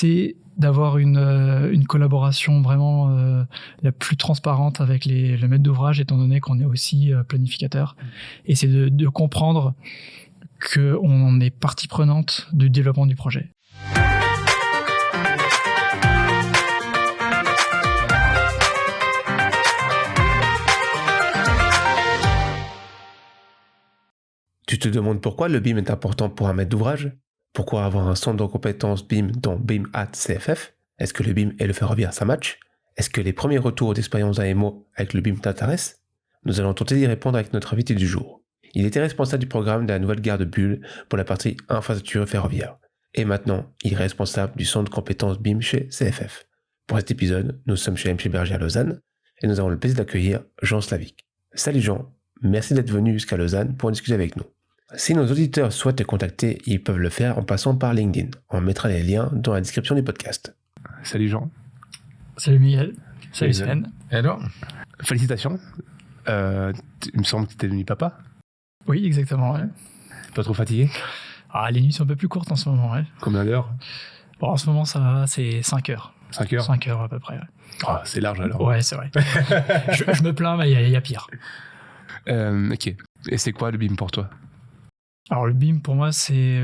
c'est d'avoir une collaboration vraiment la plus transparente avec le maître d'ouvrage, étant donné qu'on est aussi planificateur. Et c'est de comprendre qu'on est partie prenante du développement du projet. Tu te demandes pourquoi le BIM est important pour un maître d'ouvrage? Pourquoi avoir un centre de compétences BIM dont BIM at CFF? Est-ce que le BIM et le ferroviaire ça match? Est-ce que les premiers retours d'expérience AMO avec le BIM t'intéressent? Nous allons tenter d'y répondre avec notre invité du jour. Il était responsable du programme de la nouvelle gare de Bulle pour la partie infrastructure ferroviaire. Et maintenant, il est responsable du centre de compétences BIM chez CFF. Pour cet épisode, nous sommes chez M. Berger à Lausanne et nous avons le plaisir d'accueillir Jean Slavic. Salut Jean, merci d'être venu jusqu'à Lausanne pour discuter avec nous. Si nos auditeurs souhaitent te contacter, ils peuvent le faire en passant par LinkedIn. On mettra les liens dans la description du podcast. Salut Jean. Salut Miguel. Salut Sven. Et alors, félicitations. Il me semble que tu étais devenu papa. Oui, exactement. Ouais. Pas trop fatigué? Les nuits sont un peu plus courtes en ce moment. Ouais. Combien d'heures? Bon, en ce moment, ça va, c'est 5 heures. 5 heures? 5 heures à peu près. Ouais. C'est large alors. Ouais, c'est vrai. je me plains, mais il y a pire. Ok. Et c'est quoi le BIM pour toi? Alors le BIM pour moi c'est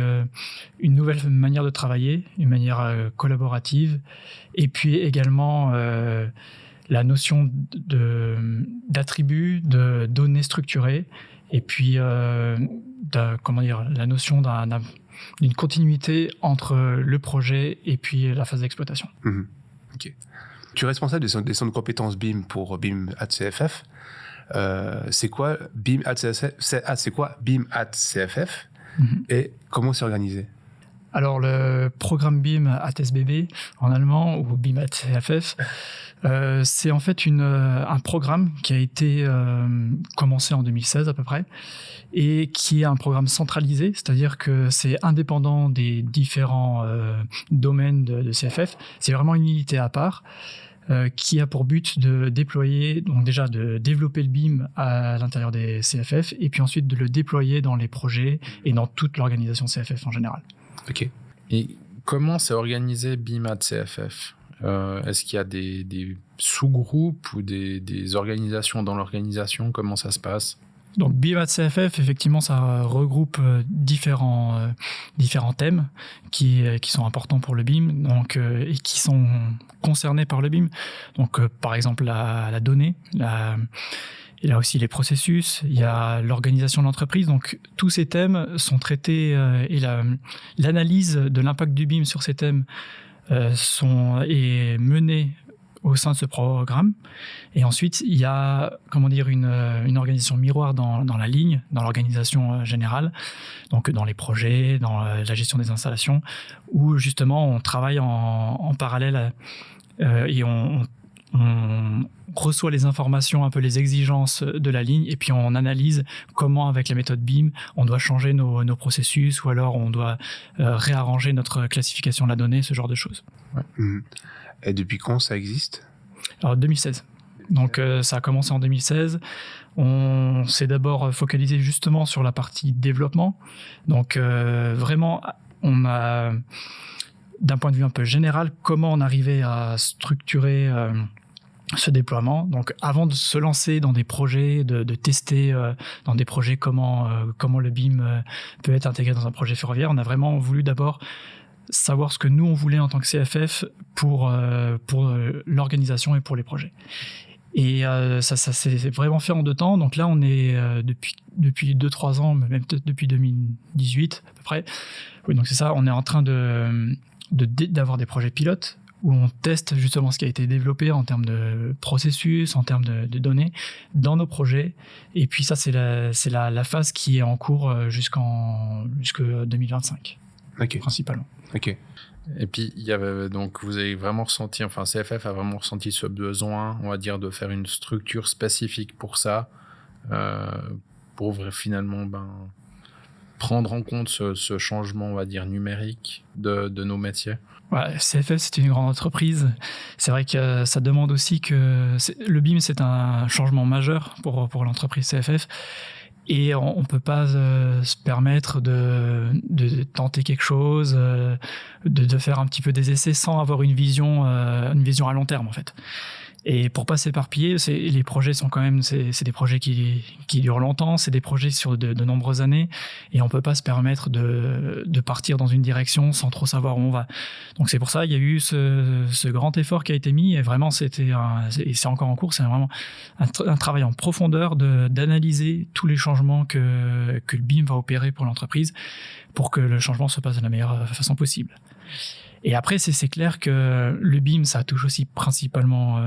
une nouvelle manière de travailler, une manière collaborative, et puis également la notion d'attributs, de données structurées, et puis la notion d'une continuité entre le projet et puis la phase d'exploitation. Mmh. Ok. Tu es responsable des centres de compétences BIM pour BIM at CFF. C'est quoi BIM at CFF? C'est quoi BIM at CFF? Et comment c'est organisé? Alors le programme BIM at SBB en allemand ou BIM at CFF, c'est en fait un programme qui a été commencé en 2016 à peu près et qui est un programme centralisé, c'est-à-dire que c'est indépendant des différents domaines de CFF. C'est vraiment une unité à part. Qui a pour but de déployer, donc déjà de développer le BIM à l'intérieur des CFF et puis ensuite de le déployer dans les projets et dans toute l'organisation CFF en général. Ok. Et comment c'est organisé BIM at CFF? Est-ce qu'il y a des sous-groupes ou des organisations dans l'organisation? Comment ça se passe? Donc BIM at CFF, effectivement, ça regroupe différents thèmes qui sont importants pour le BIM, donc et qui sont concernés par le BIM. Donc par exemple la donnée, il y a aussi les processus, il y a l'organisation de l'entreprise. Donc tous ces thèmes sont traités et l'analyse de l'impact du BIM sur ces thèmes est menée au sein de ce programme. Et ensuite, il y a une organisation miroir dans la ligne, dans l'organisation générale, donc dans les projets, dans la gestion des installations, où justement on travaille en parallèle et on reçoit les informations, un peu les exigences de la ligne, et puis on analyse comment, avec la méthode BIM, on doit changer nos processus, ou alors on doit réarranger notre classification de la donnée, ce genre de choses. Ouais. Et depuis quand ça existe? Alors 2016. Donc ça a commencé en 2016. On s'est d'abord focalisé justement sur la partie développement. Donc vraiment, on a, d'un point de vue un peu général, comment on arrivait à structurer ce déploiement. Donc avant de se lancer dans des projets, de tester dans des projets comment le BIM peut être intégré dans un projet ferroviaire, on a vraiment voulu d'abord savoir ce que nous on voulait en tant que CFF pour l'organisation et pour les projets. Et ça s'est vraiment fait en 2 temps. Donc là on est depuis 2-3 ans, même peut-être depuis 2018 à peu près. Oui, donc c'est ça, on est en train d'avoir des projets pilotes où on teste justement ce qui a été développé en termes de processus, en termes de données dans nos projets. Et puis ça c'est la phase qui est en cours jusque 2025. Okay. Principalement. Ok. Et puis, vous avez vraiment ressenti, enfin, CFF a vraiment ressenti ce besoin, on va dire, de faire une structure spécifique pour ça, pour finalement prendre en compte ce changement, on va dire, numérique de nos métiers. Ouais, CFF, c'est une grande entreprise. C'est vrai que ça demande aussi que le BIM, c'est un changement majeur pour l'entreprise CFF. Et on peut pas se permettre de tenter quelque chose, de faire un petit peu des essais sans avoir une vision à long terme en fait. Et pour pas s'éparpiller, les projets sont quand même, c'est des projets qui durent longtemps, c'est des projets sur de nombreuses années, et on peut pas se permettre de partir dans une direction sans trop savoir où on va. Donc c'est pour ça il y a eu ce grand effort qui a été mis, et vraiment et c'est encore en cours, c'est vraiment un travail en profondeur d'analyser tous les changements que le BIM va opérer pour l'entreprise, pour que le changement se passe de la meilleure façon possible. Et après, c'est clair que le BIM, ça touche aussi principalement,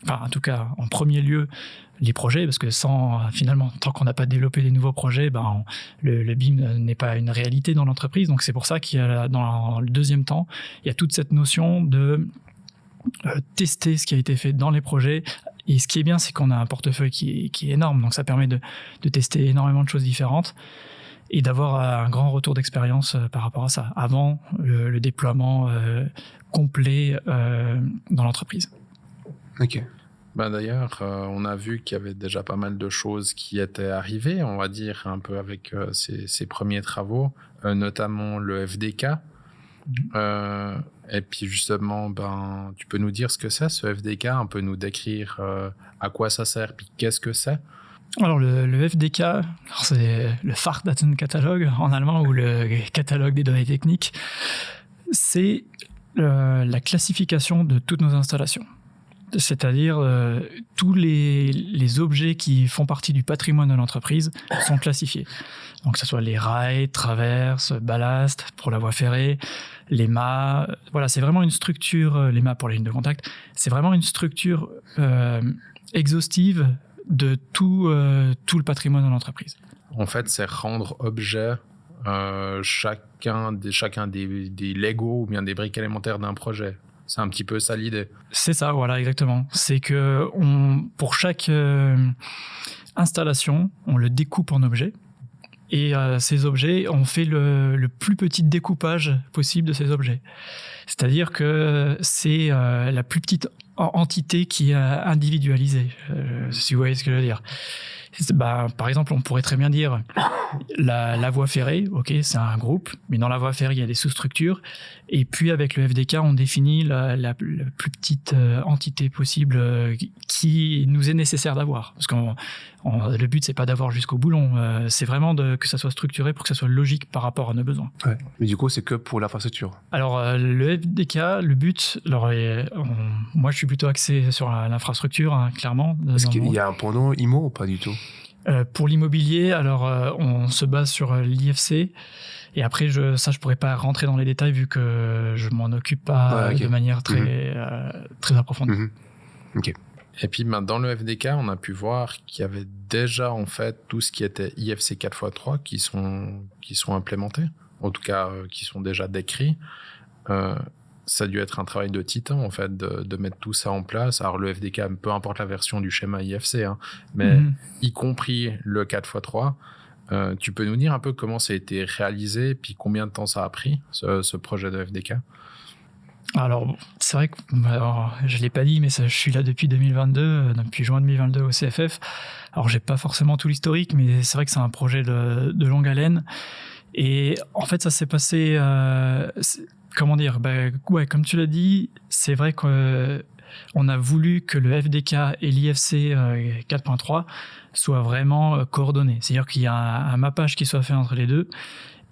en tout cas, en premier lieu, les projets, parce que finalement, tant qu'on n'a pas développé des nouveaux projets, le BIM n'est pas une réalité dans l'entreprise. Donc c'est pour ça qu'il y a, dans le deuxième temps, il y a toute cette notion de tester ce qui a été fait dans les projets. Et ce qui est bien, c'est qu'on a un portefeuille qui est énorme. Donc ça permet de tester énormément de choses différentes et d'avoir un grand retour d'expérience par rapport à ça, avant le déploiement complet dans l'entreprise. Ok. D'ailleurs, on a vu qu'il y avait déjà pas mal de choses qui étaient arrivées, on va dire, un peu avec ces premiers travaux, notamment le FDK. Et puis justement, tu peux nous dire ce que c'est, ce FDK, un peu nous décrire à quoi ça sert, puis qu'est-ce que c'est? Alors le FDK, c'est le Fachdatenkatalog en allemand, ou le catalogue des données techniques. C'est la classification de toutes nos installations. C'est-à-dire tous les objets qui font partie du patrimoine de l'entreprise sont classifiés. Donc que ce soit les rails, traverses, ballasts pour la voie ferrée, les mâts. Voilà, c'est vraiment une structure, les mâts pour les lignes de contact, c'est vraiment une structure exhaustive de tout le patrimoine de l'entreprise. En fait, c'est rendre objet chacun des Lego ou bien des briques élémentaires d'un projet. C'est un petit peu ça l'idée. C'est ça, voilà, exactement. C'est que pour chaque installation, on le découpe en objets. Et ces objets, on fait le plus petit découpage possible de ces objets. C'est-à-dire que c'est la plus petite entité qui est individualisée, si vous voyez ce que je veux dire. Par exemple, on pourrait très bien dire la voie ferrée, ok, c'est un groupe, mais dans la voie ferrée, il y a des sous-structures. Et puis, avec le FDK, on définit la plus petite entité possible qui nous est nécessaire d'avoir. Parce que le but, c'est pas d'avoir jusqu'au boulon, c'est vraiment que ça soit structuré pour que ça soit logique par rapport à nos besoins. Ouais. Mais du coup, c'est que pour l'infrastructure. Alors, le FDK, le but, moi, je suis plutôt axé sur l'infrastructure, hein, clairement. Est-ce qu'il y a un pendant IMO ou pas du tout? Pour l'immobilier, alors on se base sur l'IFC. Et après, je pourrais pas rentrer dans les détails vu que je m'en occupe pas de manière très approfondie. Mm-hmm. Ok. Et puis, dans le FDK, on a pu voir qu'il y avait déjà en fait tout ce qui était IFC 4x3 qui sont implémentés, en tout cas qui sont déjà décrits. Ça a dû être un travail de titan en fait de mettre tout ça en place. Alors le FDK, peu importe la version du schéma IFC, hein, mais y compris le 4x3. Tu peux nous dire un peu comment ça a été réalisé, puis combien de temps ça a pris, ce projet de FDK? Alors, c'est vrai que je ne l'ai pas dit, mais je suis là depuis 2022, depuis juin 2022 au CFF. Alors, j'ai pas forcément tout l'historique, mais c'est vrai que c'est un projet de longue haleine. Et en fait, ça s'est passé... comment dire, comme tu l'as dit, c'est vrai qu'on a voulu que le FDK et l'IFC 4.3 soient vraiment coordonnés. C'est-à-dire qu'il y a un mappage qui soit fait entre les deux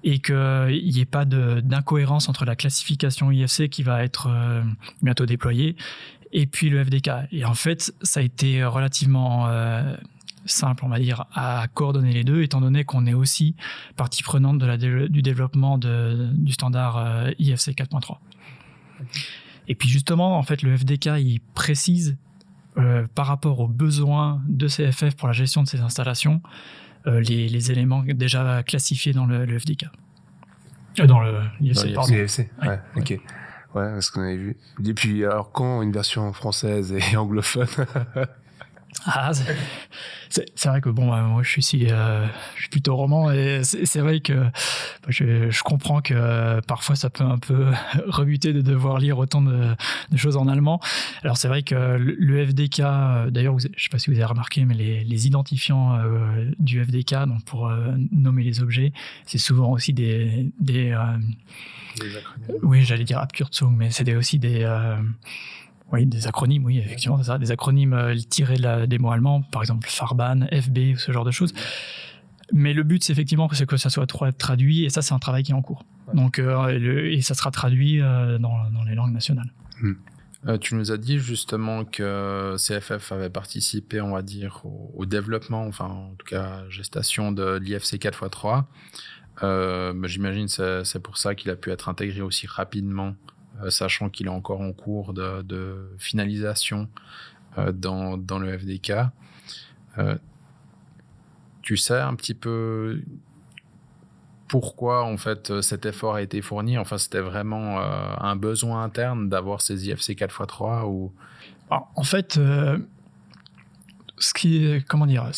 et qu'il n'y ait pas d'incohérence entre la classification IFC qui va être bientôt déployée et puis le FDK. Et en fait, ça a été relativement simple, on va dire, à coordonner les deux, étant donné qu'on est aussi partie prenante du développement du standard IFC 4.3. Et puis justement, en fait, le FDK, il précise par rapport aux besoins de CFF pour la gestion de ces installations, les éléments déjà classifiés dans le FDK. Dans le IFC, pardon. IFC, ouais, ok. Ouais, ce qu'on avait vu. Et puis, alors, quand une version française et anglophone C'est vrai que moi je suis plutôt roman et c'est vrai que je comprends que parfois ça peut un peu rebuter de devoir lire autant de choses en allemand. Alors c'est vrai que le FDK, d'ailleurs je sais pas si vous avez remarqué, mais les identifiants du FDK, donc pour nommer les objets, c'est souvent aussi des acronymes. Oui, j'allais dire Abkürzung, mais c'est aussi des acronymes, oui, effectivement, c'est ça. Des acronymes tirés des mots allemands, par exemple Farban, FB, ce genre de choses. Mais le but, c'est effectivement que ça soit traduit, et ça, c'est un travail qui est en cours. Ouais. Donc, et ça sera traduit dans les langues nationales. Tu nous as dit justement que CFF avait participé, on va dire, au développement, enfin, en tout cas, gestation de l'IFC 4x3. J'imagine que c'est pour ça qu'il a pu être intégré aussi rapidement, sachant qu'il est encore en cours de finalisation dans le FDK. Tu sais un petit peu pourquoi en fait cet effort a été fourni? Enfin, c'était vraiment un besoin interne d'avoir ces IFC 4x3 ou... Alors, en fait, c'est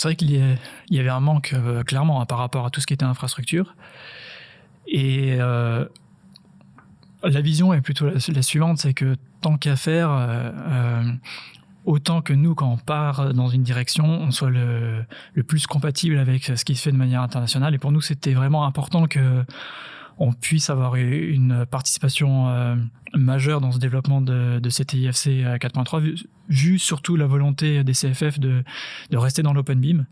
vrai qu'il y avait un manque clairement par rapport à tout ce qui était infrastructure. Et la vision est plutôt la suivante, c'est que tant qu'à faire, autant que nous, quand on part dans une direction, on soit le plus compatible avec ce qui se fait de manière internationale. Et pour nous, c'était vraiment important qu'on puisse avoir une participation majeure dans ce développement de cet IFC 4.3, vu surtout la volonté des CFF de rester dans l'OpenBIM.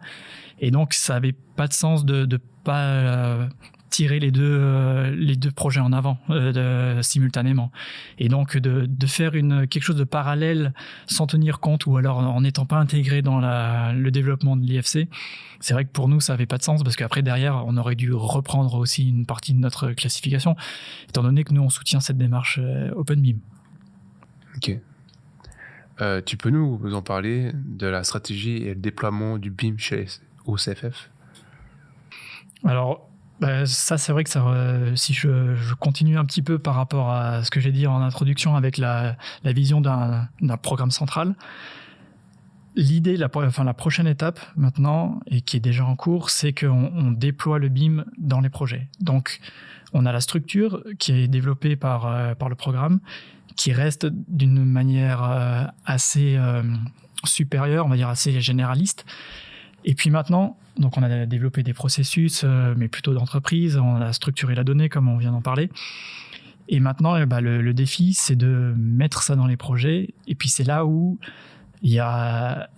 Et donc, ça n'avait pas de sens de pas... tirer les deux projets en avant simultanément, et donc de faire quelque chose de parallèle sans tenir compte, ou alors en n'étant pas intégré dans le développement de l'IFC. C'est vrai que pour nous ça n'avait pas de sens, parce qu'après derrière on aurait dû reprendre aussi une partie de notre classification, étant donné que nous on soutient cette démarche OpenBIM. Ok. Tu peux nous en parler de la stratégie et le déploiement du BIM au CFF? Alors ça, c'est vrai que si je continue un petit peu par rapport à ce que j'ai dit en introduction avec la vision d'un programme central, l'idée, la prochaine étape maintenant, et qui est déjà en cours, c'est qu'on déploie le BIM dans les projets. Donc, on a la structure qui est développée par le programme, qui reste d'une manière assez supérieure, on va dire assez généraliste. Et puis maintenant, donc on a développé des processus, mais plutôt d'entreprise, on a structuré la donnée comme on vient d'en parler. Et maintenant, le défi, c'est de mettre ça dans les projets. Et puis c'est là où il y a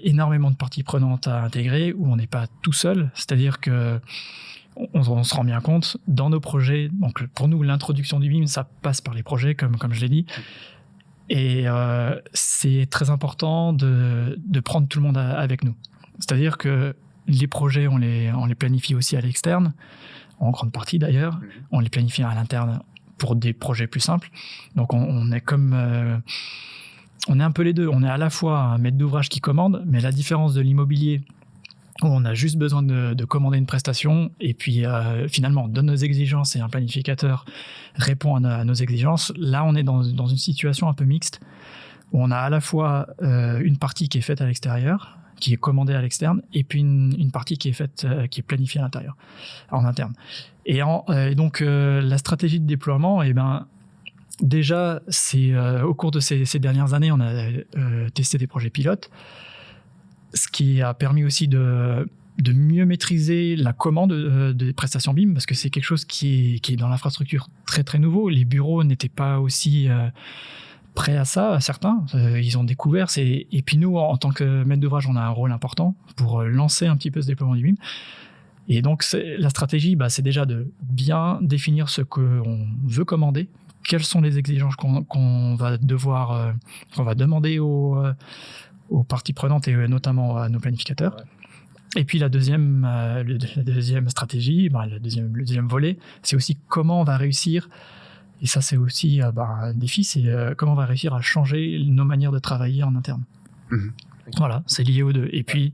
énormément de parties prenantes à intégrer, où on n'est pas tout seul. C'est-à-dire que on se rend bien compte, dans nos projets, donc pour nous, l'introduction du BIM, ça passe par les projets, comme je l'ai dit. Et c'est très important de prendre tout le monde avec nous. C'est-à-dire que les projets, on les planifie aussi à l'externe, en grande partie d'ailleurs. On les planifie à l'interne pour des projets plus simples. Donc on est on est un peu les deux. On est à la fois un maître d'ouvrage qui commande, mais la différence de l'immobilier, où on a juste besoin de commander une prestation, et puis finalement on donne nos exigences et un planificateur répond à nos exigences. Là, on est dans une situation un peu mixte, où on a à la fois une partie qui est faite à l'extérieur, qui est commandée à l'externe, et puis une partie qui est faite, qui est planifiée à l'intérieur, en interne. Et donc la stratégie de déploiement, déjà, c'est au cours de ces dernières années, on a testé des projets pilotes, ce qui a permis aussi de mieux maîtriser la commande des prestations BIM, parce que c'est quelque chose qui est dans l'infrastructure très très nouveau. Les bureaux n'étaient pas aussi prêts à ça, certains, ils ont découvert. Et puis nous, en tant que maître d'ouvrage, on a un rôle important pour lancer un petit peu ce déploiement du BIM. Et donc la stratégie, c'est déjà de bien définir ce qu'on veut commander, quelles sont les exigences qu'on va demander aux parties prenantes, et notamment à nos planificateurs. Ouais. Et puis la deuxième stratégie, le deuxième volet, c'est aussi comment on va réussir. Et ça, c'est aussi un défi, c'est comment on va réussir à changer nos manières de travailler en interne. Mmh. Voilà, c'est lié aux deux. Et puis,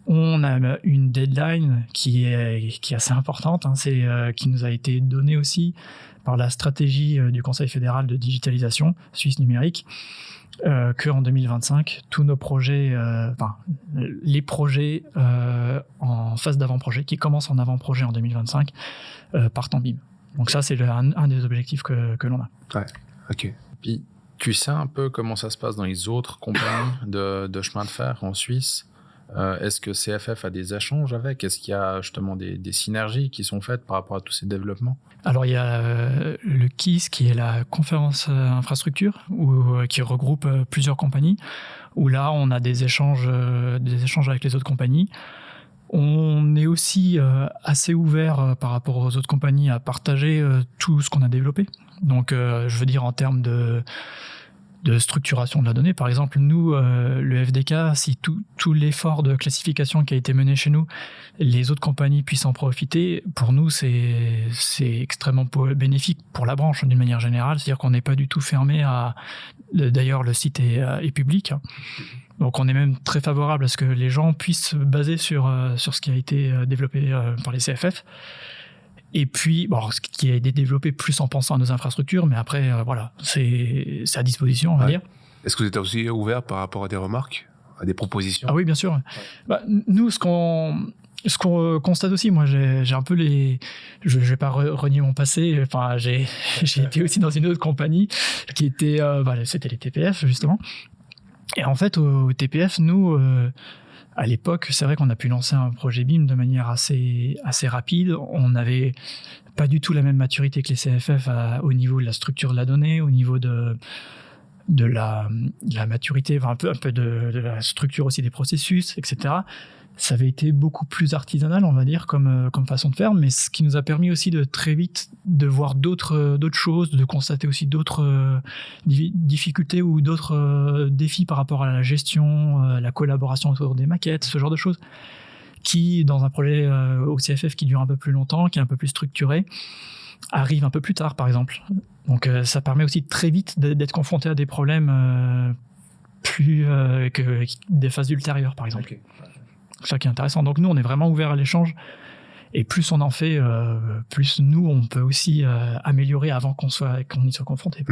on a une deadline qui est assez importante, qui nous a été donnée aussi par la stratégie du Conseil fédéral de digitalisation suisse numérique, qu'en 2025, tous nos projets, les projets en phase d'avant-projet, qui commencent en avant-projet en 2025, partent en BIM. Donc ça, c'est un des objectifs que l'on a. Ouais, ok. Puis, tu sais un peu comment ça se passe dans les autres compagnies de chemin de fer en Suisse? Est-ce que CFF a des échanges avec? Est-ce qu'il y a justement des synergies qui sont faites par rapport à tous ces développements? Alors, il y a le KIS, qui est la conférence infrastructure, qui regroupe plusieurs compagnies, où là, on a des échanges avec les autres compagnies. On est aussi assez ouvert par rapport aux autres compagnies à partager tout ce qu'on a développé. Donc, je veux dire, en termes de structuration de la donnée. Par exemple, nous, le FDK, si tout l'effort de classification qui a été mené chez nous, les autres compagnies puissent en profiter, pour nous, c'est extrêmement bénéfique pour la branche d'une manière générale. C'est-à-dire qu'on n'est pas du tout fermé à... D'ailleurs, le site est public. Donc, on est même très favorable à ce que les gens puissent se baser sur ce qui a été développé par les CFF. Et puis, ce qui a été développé plus en pensant à nos infrastructures, mais après, voilà, c'est à disposition, on va dire. Est-ce que vous êtes aussi ouvert par rapport à des remarques, à des propositions? Ah oui, bien sûr. Ouais. Nous, ce qu'on constate aussi, moi, j'ai un peu je vais pas renier mon passé. Enfin, j'ai été aussi dans une autre compagnie qui était, c'était les TPF, justement. Et en fait, au TPF, nous... à l'époque, c'est vrai qu'on a pu lancer un projet BIM de manière assez rapide. On n'avait pas du tout la même maturité que les CFF au niveau de la structure de la donnée, au niveau de la maturité, un peu de la structure aussi des processus, etc. Ça avait été beaucoup plus artisanal, on va dire, comme façon de faire, mais ce qui nous a permis aussi de très vite de voir d'autres choses, de constater aussi d'autres difficultés ou d'autres défis par rapport à la gestion, la collaboration autour des maquettes, ce genre de choses, qui, dans un projet au CFF qui dure un peu plus longtemps, qui est un peu plus structuré, arrive un peu plus tard, par exemple. Donc ça permet aussi très vite d'être confronté à des problèmes plus que des phases ultérieures, par exemple. Okay. C'est ça qui est intéressant. Donc nous, on est vraiment ouvert à l'échange. Et plus on en fait, plus nous, on peut aussi améliorer avant qu'on y soit confronté.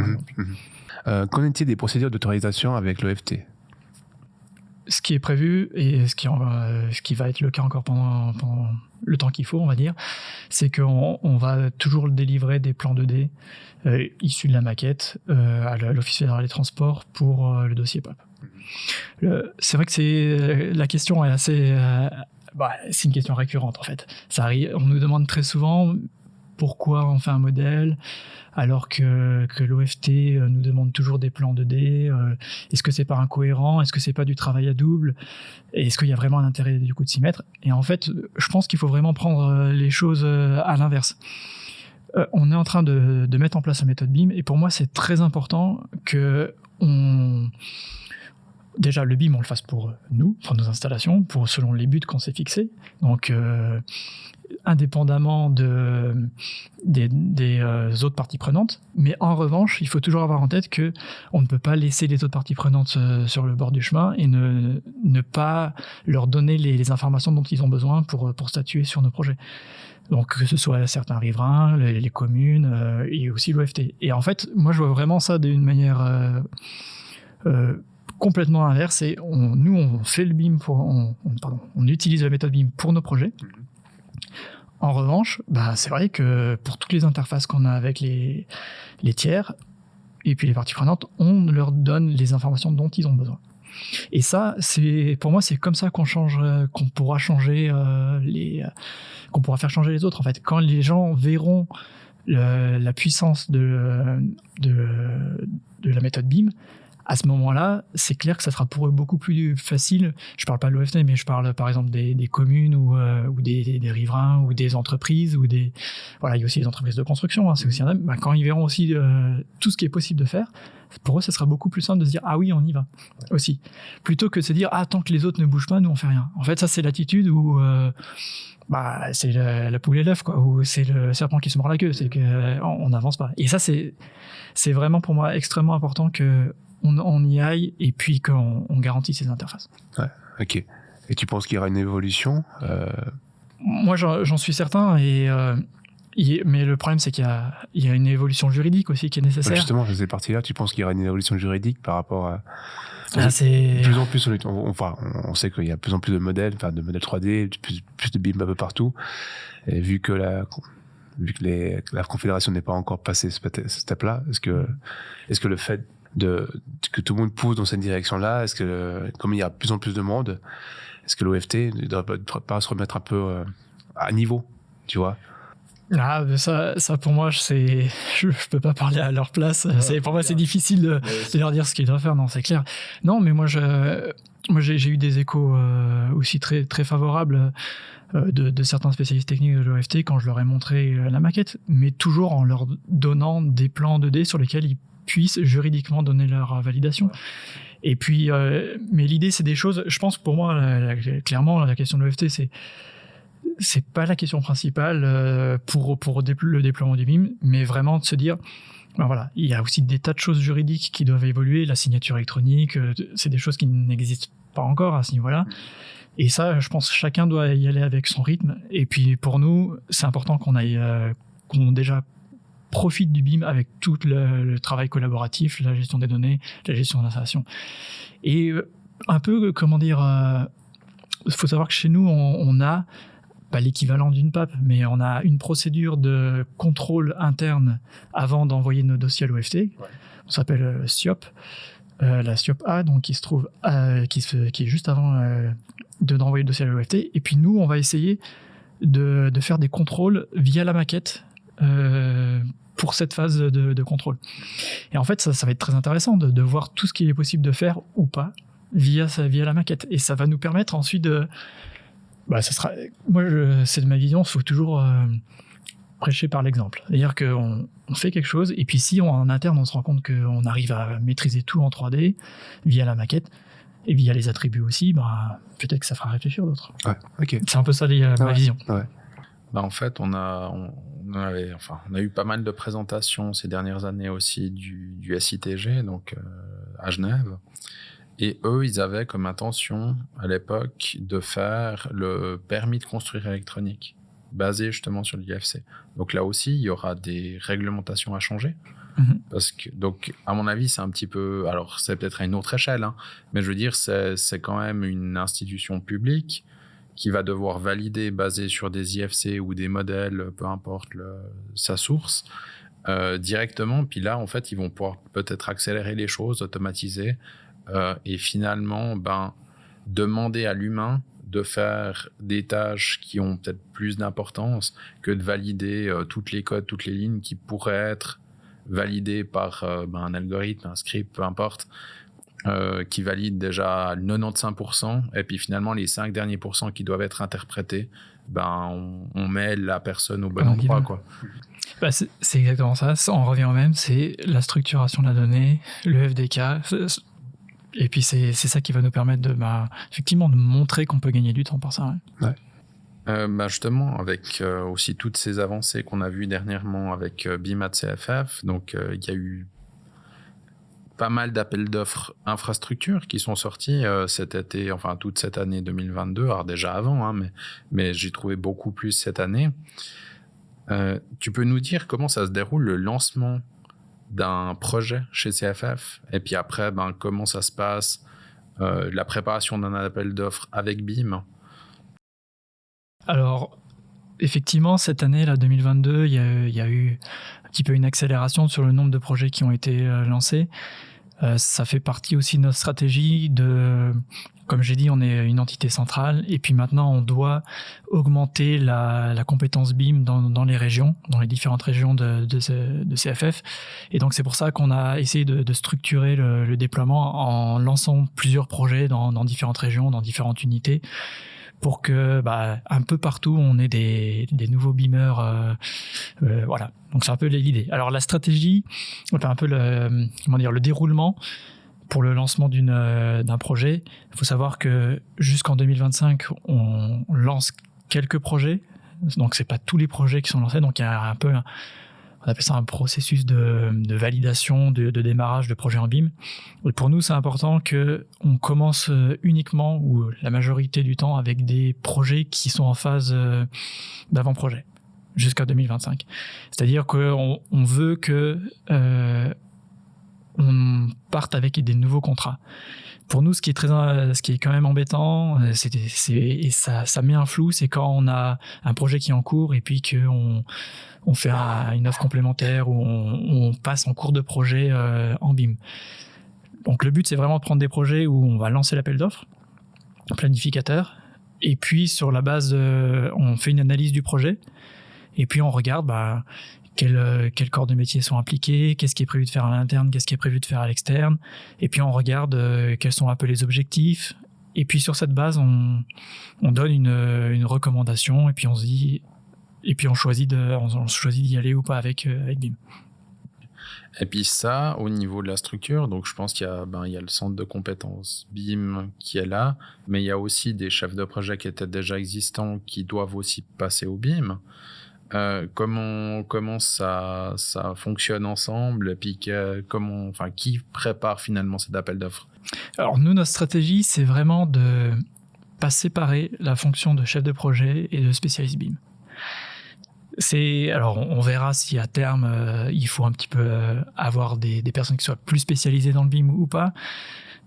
Qu'en est-il des procédures d'autorisation avec l'OFT? Ce qui est prévu et ce qui va être le cas encore pendant le temps qu'il faut, on va dire, c'est qu'on va toujours délivrer des plans 2D issus de la maquette à l'Office fédéral des transports pour le dossier POP. C'est vrai que la question est assez... c'est une question récurrente en fait. Ça arrive, on nous demande très souvent pourquoi on fait un modèle alors que l'OFT nous demande toujours des plans 2D. Est-ce que c'est pas incohérent? Est-ce que c'est pas du travail à double? Et est-ce qu'il y a vraiment un intérêt du coup de s'y mettre? Et en fait, je pense qu'il faut vraiment prendre les choses à l'inverse. On est en train de mettre en place la méthode BIM et pour moi c'est très important que déjà, le BIM, on le fasse pour nous, pour nos installations, selon les buts qu'on s'est fixés. Donc, indépendamment des autres parties prenantes. Mais en revanche, il faut toujours avoir en tête qu'on ne peut pas laisser les autres parties prenantes sur le bord du chemin et ne pas leur donner les informations dont ils ont besoin pour statuer sur nos projets. Donc, que ce soit certains riverains, les communes et aussi l'OFT. Et en fait, moi, je vois vraiment ça d'une manière... complètement inverse, et nous on fait le BIM on utilise la méthode BIM pour nos projets. En revanche, c'est vrai que pour toutes les interfaces qu'on a avec les tiers et puis les parties prenantes, on leur donne les informations dont ils ont besoin. Et ça, pour moi, c'est comme ça qu'on pourra changer qu'on pourra faire changer les autres. En fait, quand les gens verront la puissance de la méthode BIM, à ce moment-là, c'est clair que ça sera pour eux beaucoup plus facile. Je ne parle pas de l'OFT, mais je parle par exemple des communes ou des riverains ou des entreprises. Voilà, il y a aussi les entreprises de construction, c'est aussi quand ils verront aussi tout ce qui est possible de faire, pour eux, ça sera beaucoup plus simple de se dire « Ah oui, on y va » aussi. Plutôt que de se dire « Ah, tant que les autres ne bougent pas, nous, on ne fait rien ». En fait, ça, c'est l'attitude où... c'est la poule et l'œuf, quoi, ou c'est le serpent qui se mord la queue, c'est qu'on n'avance pas. Et ça, c'est vraiment pour moi extrêmement important qu'on y aille et puis qu'on garantisse ces interfaces. Ouais, ok. Et tu penses qu'il y aura une évolution Moi, j'en suis certain, et Mais le problème, c'est qu'il y a une évolution juridique aussi qui est nécessaire. Justement, je faisais partie là. Tu penses qu'il y aura une évolution juridique par rapport à... c'est... De plus en plus, on sait qu'il y a de plus en plus de modèles, de modèles 3D, plus de BIM un peu partout. Et vu que la Confédération n'est pas encore passée cette étape-là, est-ce que le fait que tout le monde pousse dans cette direction-là, est-ce que, comme il y a de plus en plus de monde, est-ce que l'OFT ne devrait pas se remettre un peu à niveau, tu vois? Mais ça pour moi, je peux pas parler à leur place. Pour moi, c'est difficile de leur dire ce qu'ils doivent faire. Non, c'est clair. Non, mais moi, j'ai eu des échos aussi très, très favorables de certains spécialistes techniques de l'OFT quand je leur ai montré la maquette, mais toujours en leur donnant des plans 2D sur lesquels ils puissent juridiquement donner leur validation. Et puis, mais l'idée, c'est des choses... Je pense que pour moi, clairement, la question de l'OFT, c'est pas la question principale pour le déploiement du BIM, mais vraiment de se dire, voilà, il y a aussi des tas de choses juridiques qui doivent évoluer, la signature électronique, c'est des choses qui n'existent pas encore à ce niveau-là. Et ça, je pense que chacun doit y aller avec son rythme. Et puis pour nous, c'est important qu'on déjà profite du BIM avec tout le travail collaboratif, la gestion des données, la gestion de l'installation. Et un peu, il faut savoir que chez nous, on a pas l'équivalent d'une PAP, mais on a une procédure de contrôle interne avant d'envoyer nos dossiers à l'OFT. Ouais. On s'appelle SIOP, la SIOP A, donc qui se trouve qui est juste avant d'envoyer le dossier à l'OFT. Et puis nous, on va essayer de faire des contrôles via la maquette pour cette phase de contrôle. Et en fait, ça va être très intéressant de voir tout ce qu'il est possible de faire ou pas via la maquette. Et ça va nous permettre ensuite de... c'est de ma vision, il faut toujours prêcher par l'exemple. C'est-à-dire qu'on fait quelque chose, et puis si en interne, on se rend compte qu'on arrive à maîtriser tout en 3D via la maquette, et via les attributs aussi, peut-être que ça fera réfléchir d'autres. Ouais, ok. C'est un peu ça ma vision. Ouais. En fait, on a eu pas mal de présentations ces dernières années aussi du SITG, donc à Genève. Et eux, ils avaient comme intention, à l'époque, de faire le permis de construire électronique, basé justement sur l'IFC. Donc là aussi, il y aura des réglementations à changer. Mm-hmm. Parce que, donc, à mon avis, c'est un petit peu... Alors, c'est peut-être à une autre échelle, mais je veux dire, c'est quand même une institution publique qui va devoir valider, basé sur des IFC ou des modèles, peu importe sa source, directement. Puis là, en fait, ils vont pouvoir peut-être accélérer les choses, automatiser, et finalement demander à l'humain de faire des tâches qui ont peut-être plus d'importance que de valider toutes les codes, toutes les lignes qui pourraient être validées par un algorithme, un script, peu importe, qui valide déjà 95%, et puis finalement les 5 derniers pourcents qui doivent être interprétés, on met la personne au bon endroit, quoi. C'est exactement ça, on revient au même, c'est la structuration de la donnée, le FDK, et puis c'est ça qui va nous permettre effectivement de montrer qu'on peut gagner du temps par ça. Ouais. Justement, avec aussi toutes ces avancées qu'on a vues dernièrement avec BIM CFF, donc il y a eu pas mal d'appels d'offres infrastructures qui sont sortis cet été, enfin toute cette année 2022, alors déjà avant, mais j'ai trouvé beaucoup plus cette année. Tu peux nous dire comment ça se déroule le lancement d'un projet chez CFF, et puis après, comment ça se passe, la préparation d'un appel d'offres avec BIM? Alors, effectivement, cette année, là, 2022, il y a eu un petit peu une accélération sur le nombre de projets qui ont été lancés. Ça fait partie aussi de notre stratégie comme j'ai dit, on est une entité centrale, et puis maintenant on doit augmenter la compétence BIM dans les régions, dans les différentes régions de CFF. Et donc c'est pour ça qu'on a essayé de structurer le déploiement en lançant plusieurs projets dans différentes régions, dans différentes unités, pour que un peu partout on ait des nouveaux BIMers, voilà. Donc c'est un peu l'idée. Alors la stratégie, enfin un peu le déroulement pour le lancement d'un projet. Il faut savoir que jusqu'en 2025, on lance quelques projets. Donc c'est pas tous les projets qui sont lancés. Donc il y a un peu, on appelle ça un processus de validation, de démarrage de projet en BIM. Et pour nous, c'est important qu'on commence uniquement, ou la majorité du temps, avec des projets qui sont en phase d'avant-projet. jusqu'à 2025. C'est-à-dire qu'on veut que on parte avec des nouveaux contrats. Pour nous, ce qui est quand même embêtant, et ça met un flou, c'est quand on a un projet qui est en cours et puis qu'on fait une offre complémentaire ou on passe en cours de projet en BIM. Donc le but, c'est vraiment de prendre des projets où on va lancer l'appel d'offres, planificateur, et puis sur la base, on fait une analyse du projet, et puis on regarde quels corps de métier sont impliqués, qu'est-ce qui est prévu de faire à l'interne, qu'est-ce qui est prévu de faire à l'externe, et puis on regarde quels sont un peu les objectifs, et puis sur cette base, on donne une recommandation, et puis on choisit d'y aller ou pas avec BIM. Et puis ça, au niveau de la structure, donc je pense qu'il y a le centre de compétences BIM qui est là, mais il y a aussi des chefs de projet qui étaient déjà existants qui doivent aussi passer au BIM. Comment ça fonctionne ensemble, et puis qui prépare finalement cet appel d'offres? Alors nous, notre stratégie, c'est vraiment de pas séparer la fonction de chef de projet et de spécialiste BIM. Alors on verra si à terme il faut un petit peu avoir des personnes qui soient plus spécialisées dans le BIM ou pas,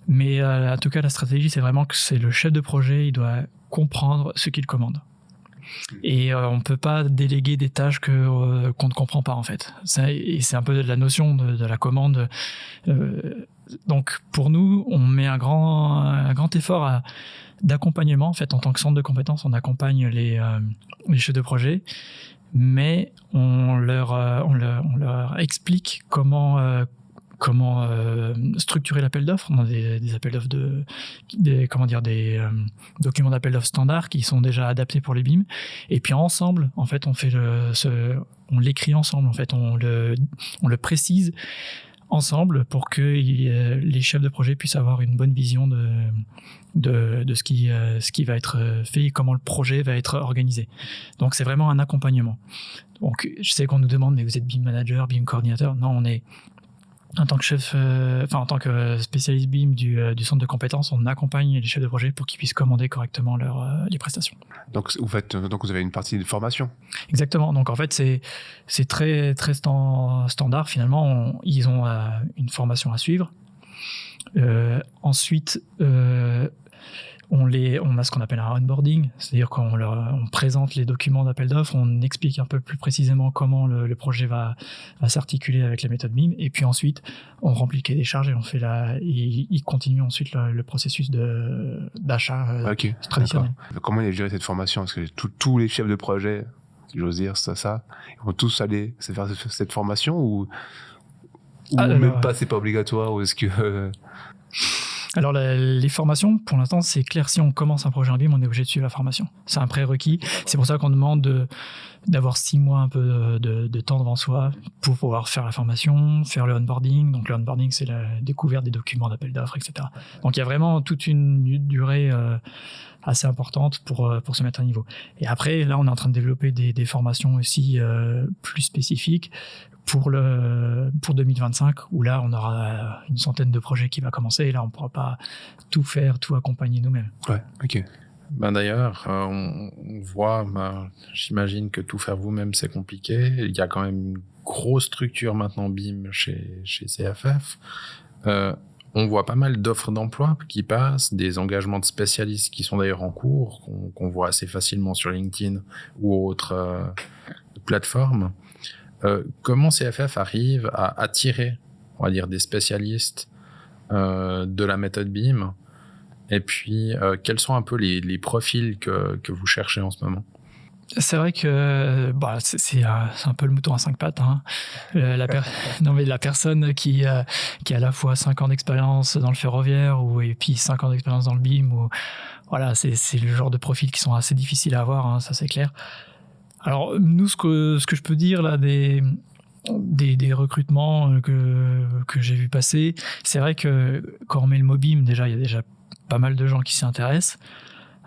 mais en tout cas la stratégie, c'est vraiment que c'est le chef de projet, il doit comprendre ce qu'il commande. Et on ne peut pas déléguer des tâches qu'on ne comprend pas en fait. C'est un peu la notion de la commande. Donc pour nous, on met un grand effort d'accompagnement. En fait, en tant que centre de compétences, on accompagne les chefs de projet, mais on leur explique comment structurer l'appel d'offres. On a des appels d'offres des documents d'appel d'offres standards qui sont déjà adaptés pour les BIM. Et puis ensemble, en fait, on l'écrit ensemble. En fait, on le précise ensemble pour que les chefs de projet puissent avoir une bonne vision de ce qui va être fait et comment le projet va être organisé. Donc c'est vraiment un accompagnement. Donc je sais qu'on nous demande, mais vous êtes BIM manager, BIM coordinateur? Non, on est en tant que spécialiste BIM du centre de compétences, on accompagne les chefs de projet pour qu'ils puissent commander correctement les prestations. Donc vous avez une partie de formation. Exactement. Donc en fait c'est très très standard finalement. Ils ont une formation à suivre. Ensuite on a ce qu'on appelle un onboarding, c'est-à-dire qu'on présente les documents d'appel d'offres, on explique un peu plus précisément comment le projet va s'articuler avec la méthode BIM, et puis ensuite on remplit le cahier des charges et il continue ensuite le processus d'achat traditionnel. D'accord. Comment il est géré cette formation? Parce que tous les chefs de projet, si j'ose dire, ils vont tous aller faire cette formation ou même pas, c'est pas obligatoire, ou est-ce que... Alors les formations, pour l'instant, c'est clair, si on commence un projet en BIM, on est obligé de suivre la formation. C'est un prérequis. C'est pour ça qu'on demande d'avoir 6 mois un peu de temps devant soi pour pouvoir faire la formation, faire le onboarding. Donc le onboarding, c'est la découverte des documents d'appel d'offres, etc. Donc il y a vraiment toute une durée assez importante pour se mettre à niveau. Et après, là, on est en train de développer des formations aussi plus spécifiques pour 2025, où là, on aura une centaine de projets qui va commencer, et là, on ne pourra pas tout faire, tout accompagner nous-mêmes. Ouais, ok. D'ailleurs, on voit, j'imagine que tout faire vous-même, c'est compliqué. Il y a quand même une grosse structure maintenant BIM chez CFF. On voit pas mal d'offres d'emploi qui passent, des engagements de spécialistes qui sont d'ailleurs en cours, qu'on voit assez facilement sur LinkedIn ou autres plateformes. Comment CFF arrive à attirer, on va dire, des spécialistes de la méthode BIM, et puis quels sont un peu les profils que vous cherchez en ce moment? C'est vrai que c'est un peu le mouton à 5 pattes. Hein. Non, mais la personne qui a à la fois 5 ans d'expérience dans le ferroviaire et puis 5 ans d'expérience dans le BIM, voilà, c'est le genre de profils qui sont assez difficiles à avoir, hein, ça c'est clair. Alors nous, ce que je peux dire là des recrutements que j'ai vu passer, c'est vrai que quand on met le mot BIM, déjà il y a déjà pas mal de gens qui s'y intéressent.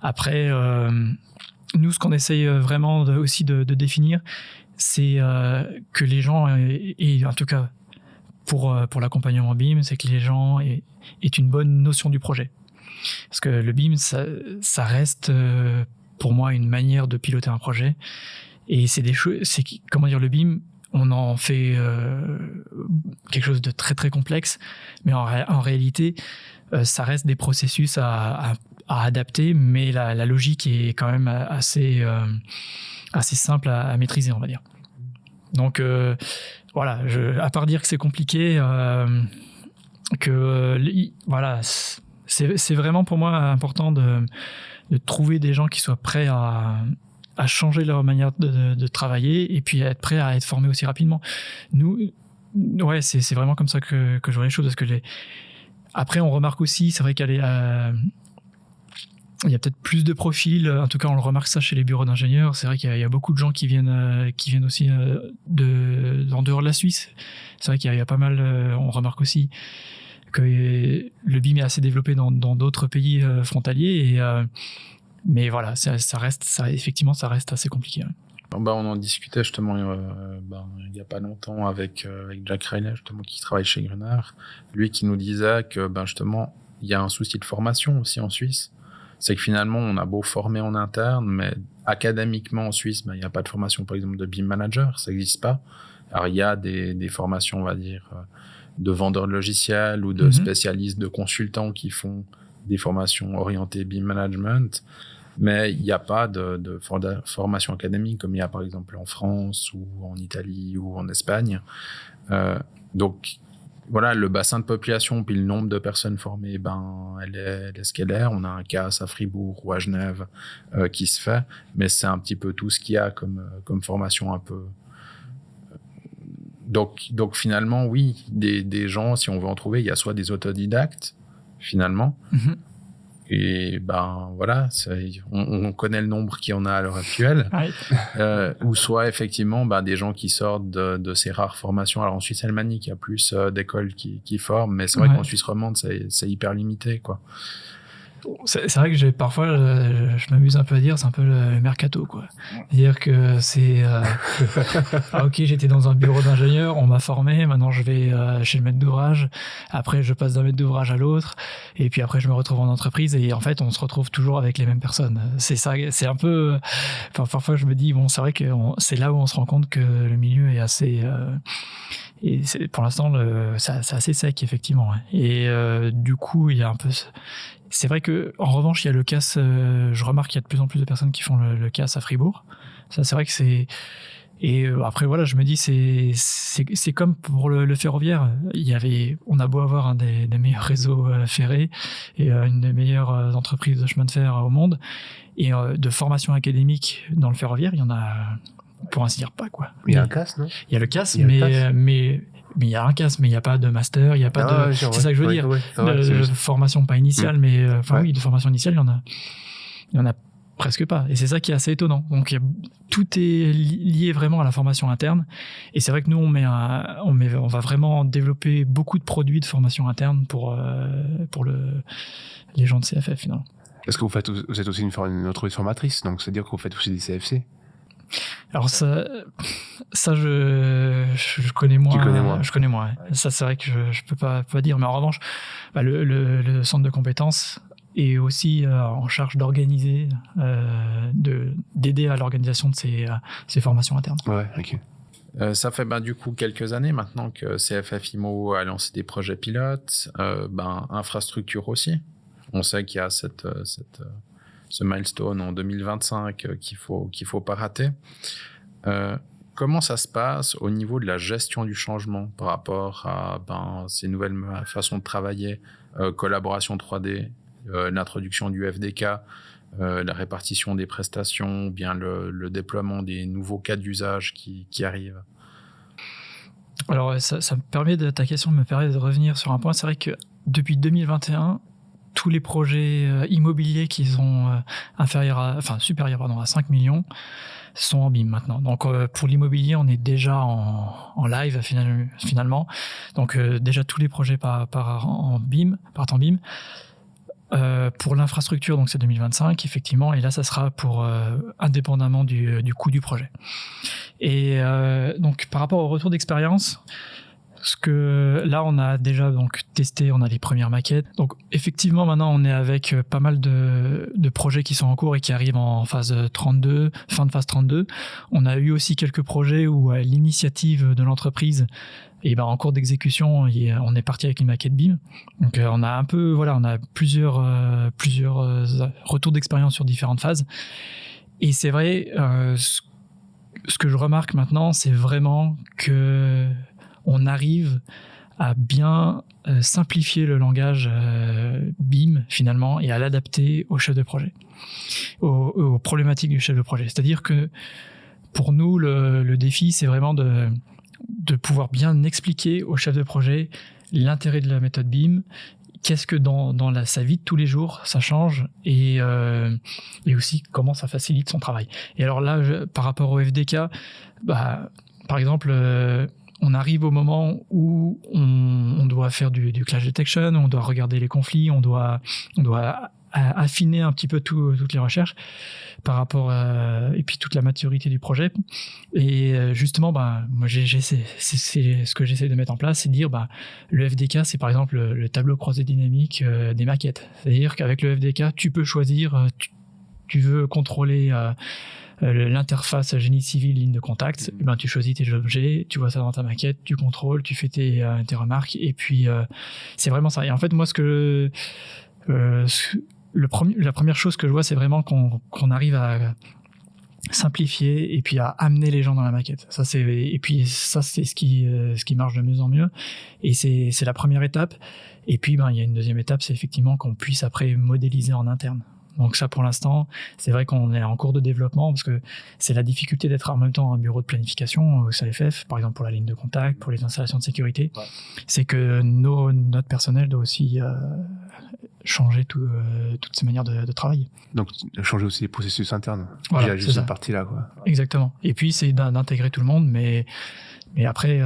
Après, nous, ce qu'on essaye vraiment aussi de définir, c'est que les gens, et en tout cas pour l'accompagnement BIM, c'est que les gens aient une bonne notion du projet. Parce que le BIM, ça reste pour moi une manière de piloter un projet. Et c'est des choses, comment dire, le BIM, on en fait quelque chose de très très complexe, mais en réalité, ça reste des processus à adapter, mais la logique est quand même assez simple à maîtriser, on va dire. Donc voilà, à part dire que c'est compliqué, voilà, c'est vraiment pour moi important de trouver des gens qui soient prêts à changer leur manière de travailler et puis à être prêts à être formés aussi rapidement. Nous, ouais, c'est vraiment comme ça que je vois les choses, parce que après on remarque aussi, c'est vrai qu'il y a peut-être plus de profils, en tout cas on le remarque ça chez les bureaux d'ingénieurs, c'est vrai qu'il y a beaucoup de gens qui viennent aussi en dehors de la Suisse. C'est vrai qu'il y a pas mal, on remarque aussi que le BIM est assez développé dans d'autres pays frontaliers, mais voilà, effectivement ça reste assez compliqué. Ouais. On en discutait justement il n'y a pas longtemps avec Jack Riley, justement, qui travaille chez Gruner, lui qui nous disait que justement il y a un souci de formation aussi en Suisse. C'est que finalement, on a beau former en interne, mais académiquement en Suisse, il n'y a pas de formation, par exemple, de BIM manager, ça n'existe pas. Alors, il y a des formations, on va dire, de vendeurs de logiciels ou de spécialistes, de consultants qui font des formations orientées BIM management, mais il n'y a pas de formation académique comme il y a, par exemple, en France ou en Italie ou en Espagne. Donc, voilà, le bassin de population puis le nombre de personnes formées, elle est ce qu'elle est. On a un CAS à Fribourg ou à Genève qui se fait, mais c'est un petit peu tout ce qu'il y a comme formation un peu. Donc finalement, oui, des gens, si on veut en trouver, il y a soit des autodidactes, finalement, et voilà, on connaît le nombre qu'il y en a à l'heure actuelle, ou soit effectivement des gens qui sortent de ces rares formations. Alors en Suisse alémanique, il y a plus d'écoles qui forment, mais c'est vrai qu'en Suisse romande, c'est hyper limité, quoi. C'est vrai que parfois je m'amuse un peu à dire, c'est un peu le mercato, quoi. C'est-à-dire que c'est ok, j'étais dans un bureau d'ingénieur, on m'a formé, maintenant je vais chez le maître d'ouvrage, après je passe d'un maître d'ouvrage à l'autre, et puis après je me retrouve en entreprise, et en fait on se retrouve toujours avec les mêmes personnes. C'est ça, c'est un peu, parfois je me dis bon, c'est vrai que c'est là où on se rend compte que le milieu est assez et pour l'instant c'est assez sec, effectivement, ouais. Et du coup il y a un peu, c'est vrai que en revanche il y a le CAS, je remarque qu'il y a de plus en plus de personnes qui font le CAS à Fribourg. Ça, c'est vrai que c'est, et après voilà, je me dis c'est comme pour le ferroviaire. On a beau avoir un des meilleurs réseaux ferrés et une des meilleures entreprises de chemin de fer au monde, et de formation académique dans le ferroviaire, il y en a, pour ainsi dire, pas, quoi. Il y a un CAS, non ? Il y a le CAS, mais il y a un CAS, mais il n'y a pas de master, il n'y a pas de... C'est ça que je veux dire. De formation pas initiale, mais oui, de formation initiale, il y en a presque pas. Et c'est ça qui est assez étonnant. Donc tout est lié vraiment à la formation interne. Et c'est vrai que nous, on va vraiment développer beaucoup de produits de formation interne pour les gens de CFF, finalement. Est-ce que vous êtes aussi une entreprise formatrice, donc c'est-à-dire que vous faites aussi des CFC? Alors ça je connais moins. Tu connais moins. Je connais moins. Ouais. Ça, c'est vrai que je peux pas dire. Mais en revanche, le centre de compétences est aussi en charge d'organiser, d'aider à l'organisation de ces formations internes. Ouais, ok. Ça fait du coup quelques années maintenant que CFF IMO a lancé des projets pilotes, infrastructure aussi. On sait qu'il y a ce milestone en 2025 qu'il faut pas rater. Comment ça se passe au niveau de la gestion du changement par rapport à ces nouvelles façons de travailler, collaboration 3D, l'introduction du FDK, la répartition des prestations, bien le déploiement des nouveaux cas d'usage qui arrivent? Alors ta question me permet de revenir sur un point. C'est vrai que depuis 2021, tous les projets immobiliers qui sont supérieurs à 5 millions sont en BIM maintenant. Donc pour l'immobilier, on est déjà en live finalement. Donc déjà tous les projets partent en BIM. Pour l'infrastructure, donc c'est 2025 effectivement, et là ça sera pour indépendamment du coût du projet. Et donc par rapport au retour d'expérience, Là, on a déjà donc testé, on a les premières maquettes. Donc, effectivement, maintenant, on est avec pas mal de projets qui sont en cours et qui arrivent en phase 32, fin de phase 32. On a eu aussi quelques projets où, à l'initiative de l'entreprise, et en cours d'exécution, on est parti avec une maquette BIM. Donc, on a on a plusieurs retours d'expérience sur différentes phases. Et c'est vrai, ce que je remarque maintenant, c'est vraiment que on arrive à bien simplifier le langage BIM finalement et à l'adapter au chef de projet, aux problématiques du chef de projet. C'est-à-dire que pour nous, le défi, c'est vraiment de pouvoir bien expliquer au chef de projet l'intérêt de la méthode BIM, qu'est-ce que dans sa vie de tous les jours ça change et aussi comment ça facilite son travail. Et alors là, par rapport au FDK, par exemple, on arrive au moment où on doit faire du clash detection, on doit regarder les conflits, on doit affiner un petit peu toutes les recherches par rapport et puis toute la maturité du projet. Et justement, moi, c'est ce que j'essaie de mettre en place, c'est de dire, le FDK, c'est par exemple le tableau croisé dynamique des maquettes. C'est-à-dire qu'avec le FDK, tu peux choisir, tu veux contrôler l'interface génie civil ligne de contact, tu choisis tes objets, tu vois ça dans ta maquette, tu contrôles, tu fais tes remarques, et puis c'est vraiment ça. Et en fait, moi, la première chose que je vois, c'est vraiment qu'on arrive à simplifier et puis à amener les gens dans la maquette. Et puis ça, c'est ce qui marche de mieux en mieux. Et c'est la première étape. Et puis, il y a une deuxième étape, c'est effectivement qu'on puisse après modéliser en interne. Donc ça, pour l'instant, c'est vrai qu'on est en cours de développement parce que c'est la difficulté d'être en même temps un bureau de planification au CFF, par exemple pour la ligne de contact, pour les installations de sécurité. Ouais. C'est que notre personnel doit aussi changer toutes ces manières de travailler. Donc changer aussi les processus internes. Voilà, il y a juste cette partie-là, quoi. Exactement. Et puis c'est d'intégrer tout le monde, mais après...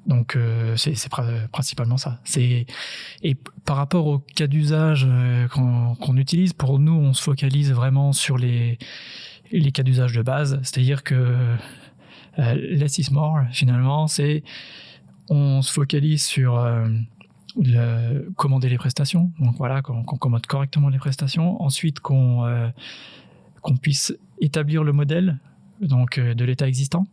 Donc c'est principalement ça. Et par rapport au cas d'usage qu'on utilise, pour nous, on se focalise vraiment sur les cas d'usage de base. C'est-à-dire que less is more, finalement, on se focalise sur commander les prestations. Donc voilà, qu'on commande correctement les prestations. Ensuite, qu'on puisse établir le modèle donc de l'état existant.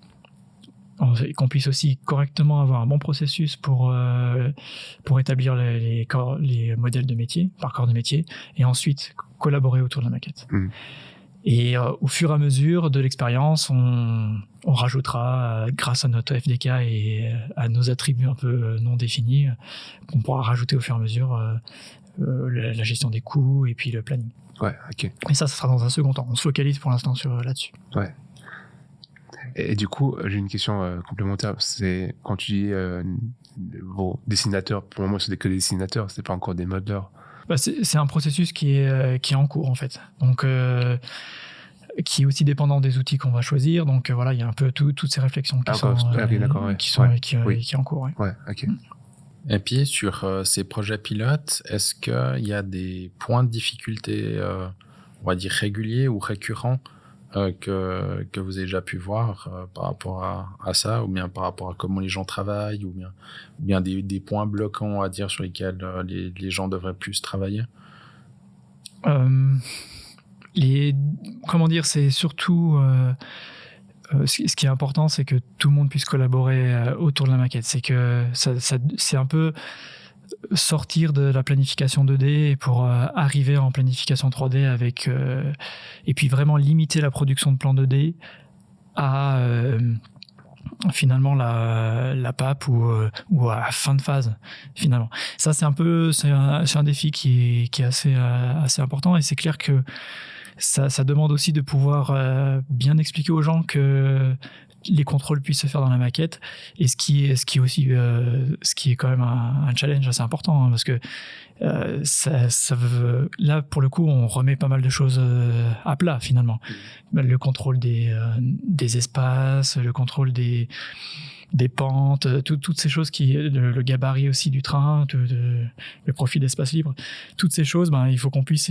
Qu'on puisse aussi correctement avoir un bon processus pour établir les modèles de métier, par corps de métier, et ensuite collaborer autour de la maquette. Mmh. Et au fur et à mesure de l'expérience, on rajoutera, grâce à notre FDK et à nos attributs un peu non définis, qu'on pourra rajouter au fur et à mesure la gestion des coûts et puis le planning. Ouais, ok. Et ça sera dans un second temps. On se focalise pour l'instant là-dessus. Ouais. Et du coup, j'ai une question complémentaire. C'est quand tu dis vos dessinateurs, pour moi, c'est que des dessinateurs, c'est pas encore des modeleurs. C'est un processus qui est en cours, en fait. Donc, qui est aussi dépendant des outils qu'on va choisir. Donc, voilà, il y a un peu toutes ces réflexions qui sont en cours. Ouais, ok. Et puis, sur ces projets pilotes, est-ce qu'il y a des points de difficulté, on va dire, réguliers ou récurrents que vous avez déjà pu voir par rapport à ça, ou bien par rapport à comment les gens travaillent, ou bien des points bloquants à dire sur lesquels les gens devraient plus travailler? Comment dire, c'est surtout ce qui est important, c'est que tout le monde puisse collaborer autour de la maquette. C'est que c'est un peu sortir de la planification 2D pour arriver en planification 3D avec et puis vraiment limiter la production de plans 2D à finalement la PAP ou à fin de phase finalement. Ça c'est un défi qui est assez important, et c'est clair que ça demande aussi de pouvoir bien expliquer aux gens que les contrôles puissent se faire dans la maquette, et ce qui est quand même un challenge assez important, hein, parce que là pour le coup on remet pas mal de choses à plat finalement. Le contrôle des espaces, le contrôle des pentes, toutes ces choses le gabarit aussi du train, le profil d'espace libre, toutes ces choses, il faut qu'on puisse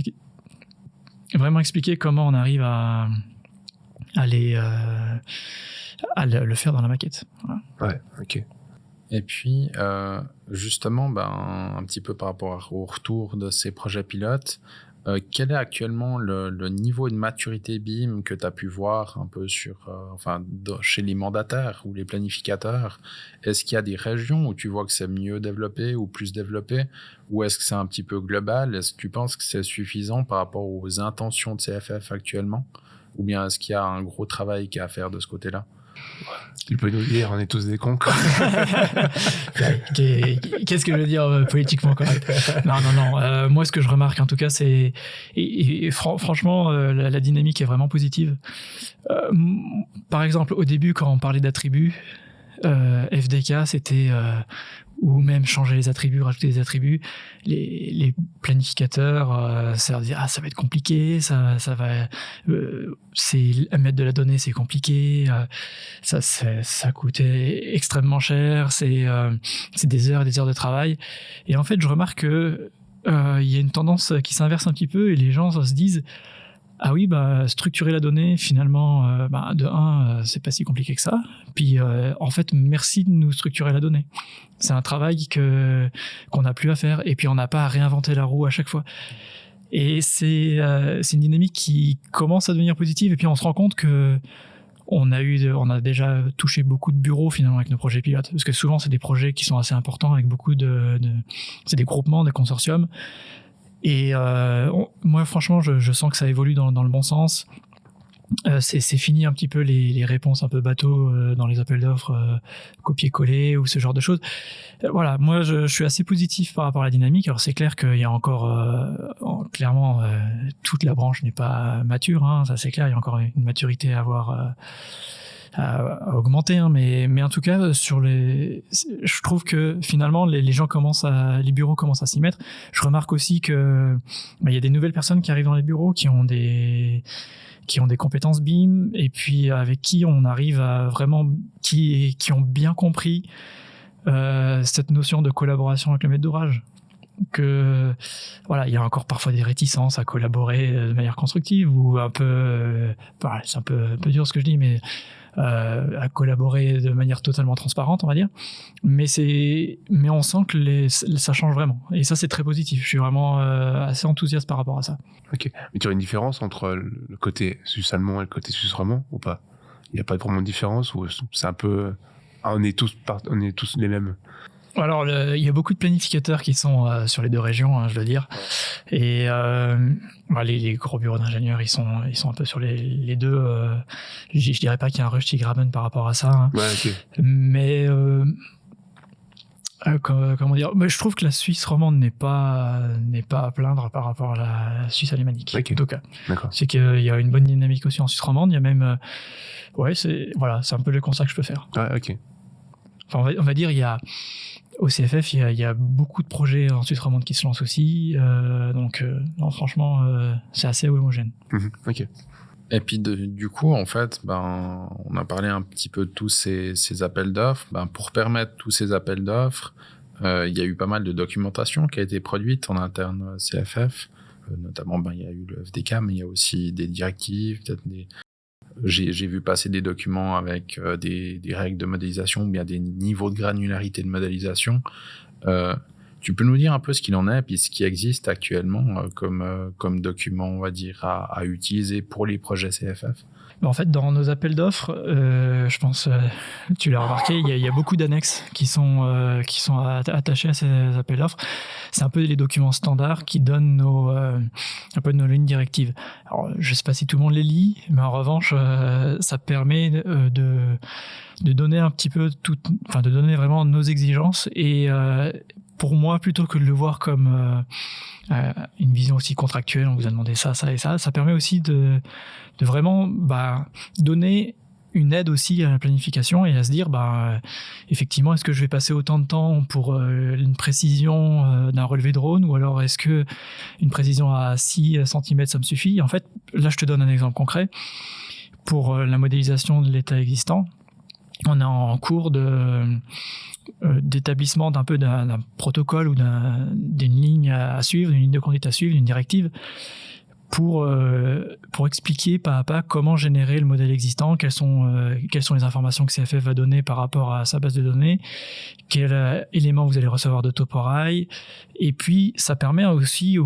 vraiment expliquer comment on arrive à le faire dans la maquette. Voilà. Ouais, ok. Et puis, justement, un petit peu par rapport au retour de ces projets pilotes, quel est actuellement le niveau de maturité BIM que tu as pu voir un peu chez les mandataires ou les planificateurs? Est-ce qu'il y a des régions où tu vois que c'est mieux développé ou plus développé? Ou est-ce que c'est un petit peu global? Est-ce que tu penses que c'est suffisant par rapport aux intentions de CFF actuellement? Ou bien est-ce qu'il y a un gros travail qu'il y a à faire de ce côté-là? Tu peux nous dire, on est tous des cons. Qu'est-ce que je veux dire politiquement correct? Non. Moi, ce que je remarque, en tout cas, c'est... franchement, la dynamique est vraiment positive. Par exemple, au début, quand on parlait d'attributs, FDK, c'était... ou même changer les attributs, rajouter des attributs, les planificateurs, ça leur dit ça va être compliqué, ça va, c'est mettre de la donnée, c'est compliqué, ça coûtait extrêmement cher, c'est des heures et des heures de travail. Et en fait, je remarque que il y a une tendance qui s'inverse un petit peu et les gens se disent ah oui, structurer la donnée, finalement, c'est pas si compliqué que ça. Puis, en fait, merci de nous structurer la donnée. C'est un travail qu'on n'a plus à faire. Et puis, on n'a pas à réinventer la roue à chaque fois. Et c'est une dynamique qui commence à devenir positive. Et puis, on se rend compte que on a déjà touché beaucoup de bureaux, finalement, avec nos projets pilotes. Parce que souvent, c'est des projets qui sont assez importants avec beaucoup c'est des groupements, des consortiums. Et moi, franchement, je sens que ça évolue dans le bon sens. C'est fini un petit peu les réponses un peu bateau dans les appels d'offres, copier-coller ou ce genre de choses. Voilà, moi, je suis assez positif par rapport à la dynamique. Alors, c'est clair qu'il y a encore... clairement, toute la branche n'est pas mature. Hein, ça, c'est clair, il y a encore une maturité à avoir... à augmenter, hein, mais en tout cas je trouve que finalement les bureaux commencent à s'y mettre. Je remarque aussi que il y a des nouvelles personnes qui arrivent dans les bureaux qui ont des compétences BIM et puis avec qui on arrive à vraiment qui ont bien compris cette notion de collaboration avec le maître d'ouvrage. Que voilà, il y a encore parfois des réticences à collaborer de manière constructive ou un peu c'est un peu dur ce que je dis, mais à collaborer de manière totalement transparente, on va dire. Mais on sent que ça change vraiment. Et ça, c'est très positif. Je suis vraiment assez enthousiaste par rapport à ça. Ok. Mais tu as une différence entre le côté suisse-allemand et le côté suisse-romand ou pas? Il n'y a pas vraiment de différence ou c'est un peu... on est tous les mêmes? Alors, il y a beaucoup de planificateurs qui sont sur les deux régions, hein, je dois dire. Et les gros bureaux d'ingénieurs, ils sont un peu sur les deux. Je dirais pas qu'il y a un Rösti-Graben par rapport à ça. Hein. Ouais, ok. Mais comment dire, je trouve que la Suisse romande n'est pas à plaindre par rapport à la Suisse alémanique. Okay. En tout cas, d'accord. C'est qu'il y a une bonne dynamique aussi en Suisse romande. Il y a même, c'est un peu le constat que je peux faire. Ouais, ok. Enfin, on va dire, au CFF, il y a beaucoup de projets en Suisse romande qui se lancent aussi. Donc, non, franchement, c'est assez homogène. Ok. Et puis, du coup, en fait, on a parlé un petit peu de tous ces appels d'offres. Pour permettre tous ces appels d'offres, il y a eu pas mal de documentation qui a été produite en interne CFF. Notamment, il y a eu le FDK, mais il y a aussi des directives, peut-être j'ai vu passer des documents avec des règles de modélisation ou bien des niveaux de granularité de modélisation. Tu peux nous dire un peu ce qu'il en est et puis ce qui existe actuellement comme document, on va dire, à utiliser pour les projets CFF? En fait, dans nos appels d'offres, je pense, tu l'as remarqué, il y a beaucoup d'annexes qui sont attachées à ces appels d'offres. C'est un peu les documents standards qui donnent un peu nos lignes directives. Alors, je ne sais pas si tout le monde les lit, mais en revanche, ça permet de donner un petit peu de donner vraiment nos exigences et pour moi, plutôt que de le voir comme une vision aussi contractuelle, on vous a demandé ça, ça et ça permet aussi de vraiment donner une aide aussi à la planification et à se dire, effectivement, est-ce que je vais passer autant de temps pour une précision d'un relevé drone ou alors est-ce que une précision à 6 cm, ça me suffit? En fait, là, je te donne un exemple concret. Pour la modélisation de l'état existant, on est en cours d'établissement d'un protocole ou d'une ligne à suivre, d'une ligne de conduite à suivre, d'une directive pour expliquer pas à pas comment générer le modèle existant, quelles sont les informations que CFF va donner par rapport à sa base de données, quels éléments vous allez recevoir de Toporai, et puis ça permet aussi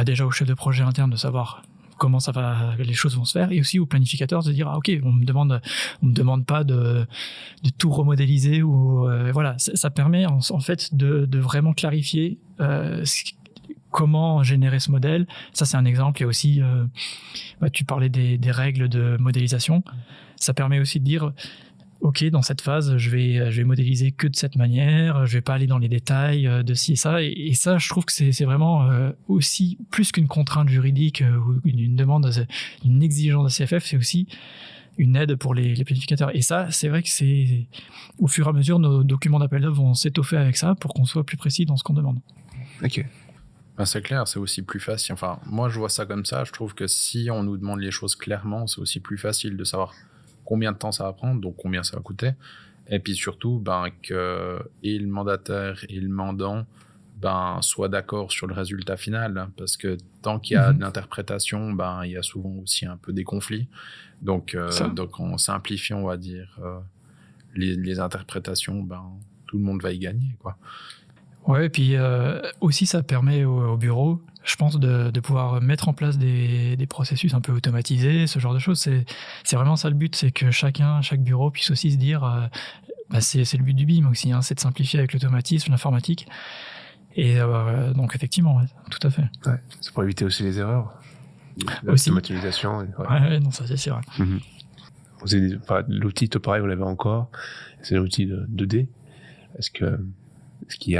déjà au chef de projet interne de savoir comment les choses vont se faire, et aussi aux planificateurs de dire ok, on me demande pas de tout remodéliser, ou voilà, ça permet en fait de vraiment clarifier comment générer ce modèle. Ça, c'est un exemple. Il y a aussi, tu parlais des règles de modélisation. Ça permet aussi de dire, OK, dans cette phase, je vais modéliser que de cette manière, je vais pas aller dans les détails de ci et ça. Et ça, je trouve que c'est vraiment aussi, plus qu'une contrainte juridique ou une demande, une exigence de CFF, c'est aussi une aide pour les planificateurs. Et ça, c'est vrai que au fur et à mesure, nos documents d'appel d'offres vont s'étoffer avec ça pour qu'on soit plus précis dans ce qu'on demande. OK. C'est clair, c'est aussi plus facile. Enfin, moi, je vois ça comme ça. Je trouve que si on nous demande les choses clairement, c'est aussi plus facile de savoir combien de temps ça va prendre, donc combien ça va coûter. Et puis surtout, que et le mandataire et le mandant soient d'accord sur le résultat final. Parce que tant qu'il y a de l'interprétation, il y a souvent aussi un peu des conflits. Donc en simplifiant, on va dire, les interprétations, tout le monde va y gagner, quoi. Ouais, et puis aussi ça permet au bureau, je pense, de pouvoir mettre en place des processus un peu automatisés, ce genre de choses. C'est vraiment ça le but, c'est que chaque bureau puisse aussi se dire, c'est le but du BIM aussi, hein, c'est de simplifier avec l'automatisme, l'informatique. Et donc effectivement, ouais, tout à fait. Ouais, c'est pour éviter aussi les erreurs. L'automatisation. Ouais, non, ça c'est vrai. L'outil Toporai, vous l'avez encore. C'est l'outil de 2D. Est-ce qu'il y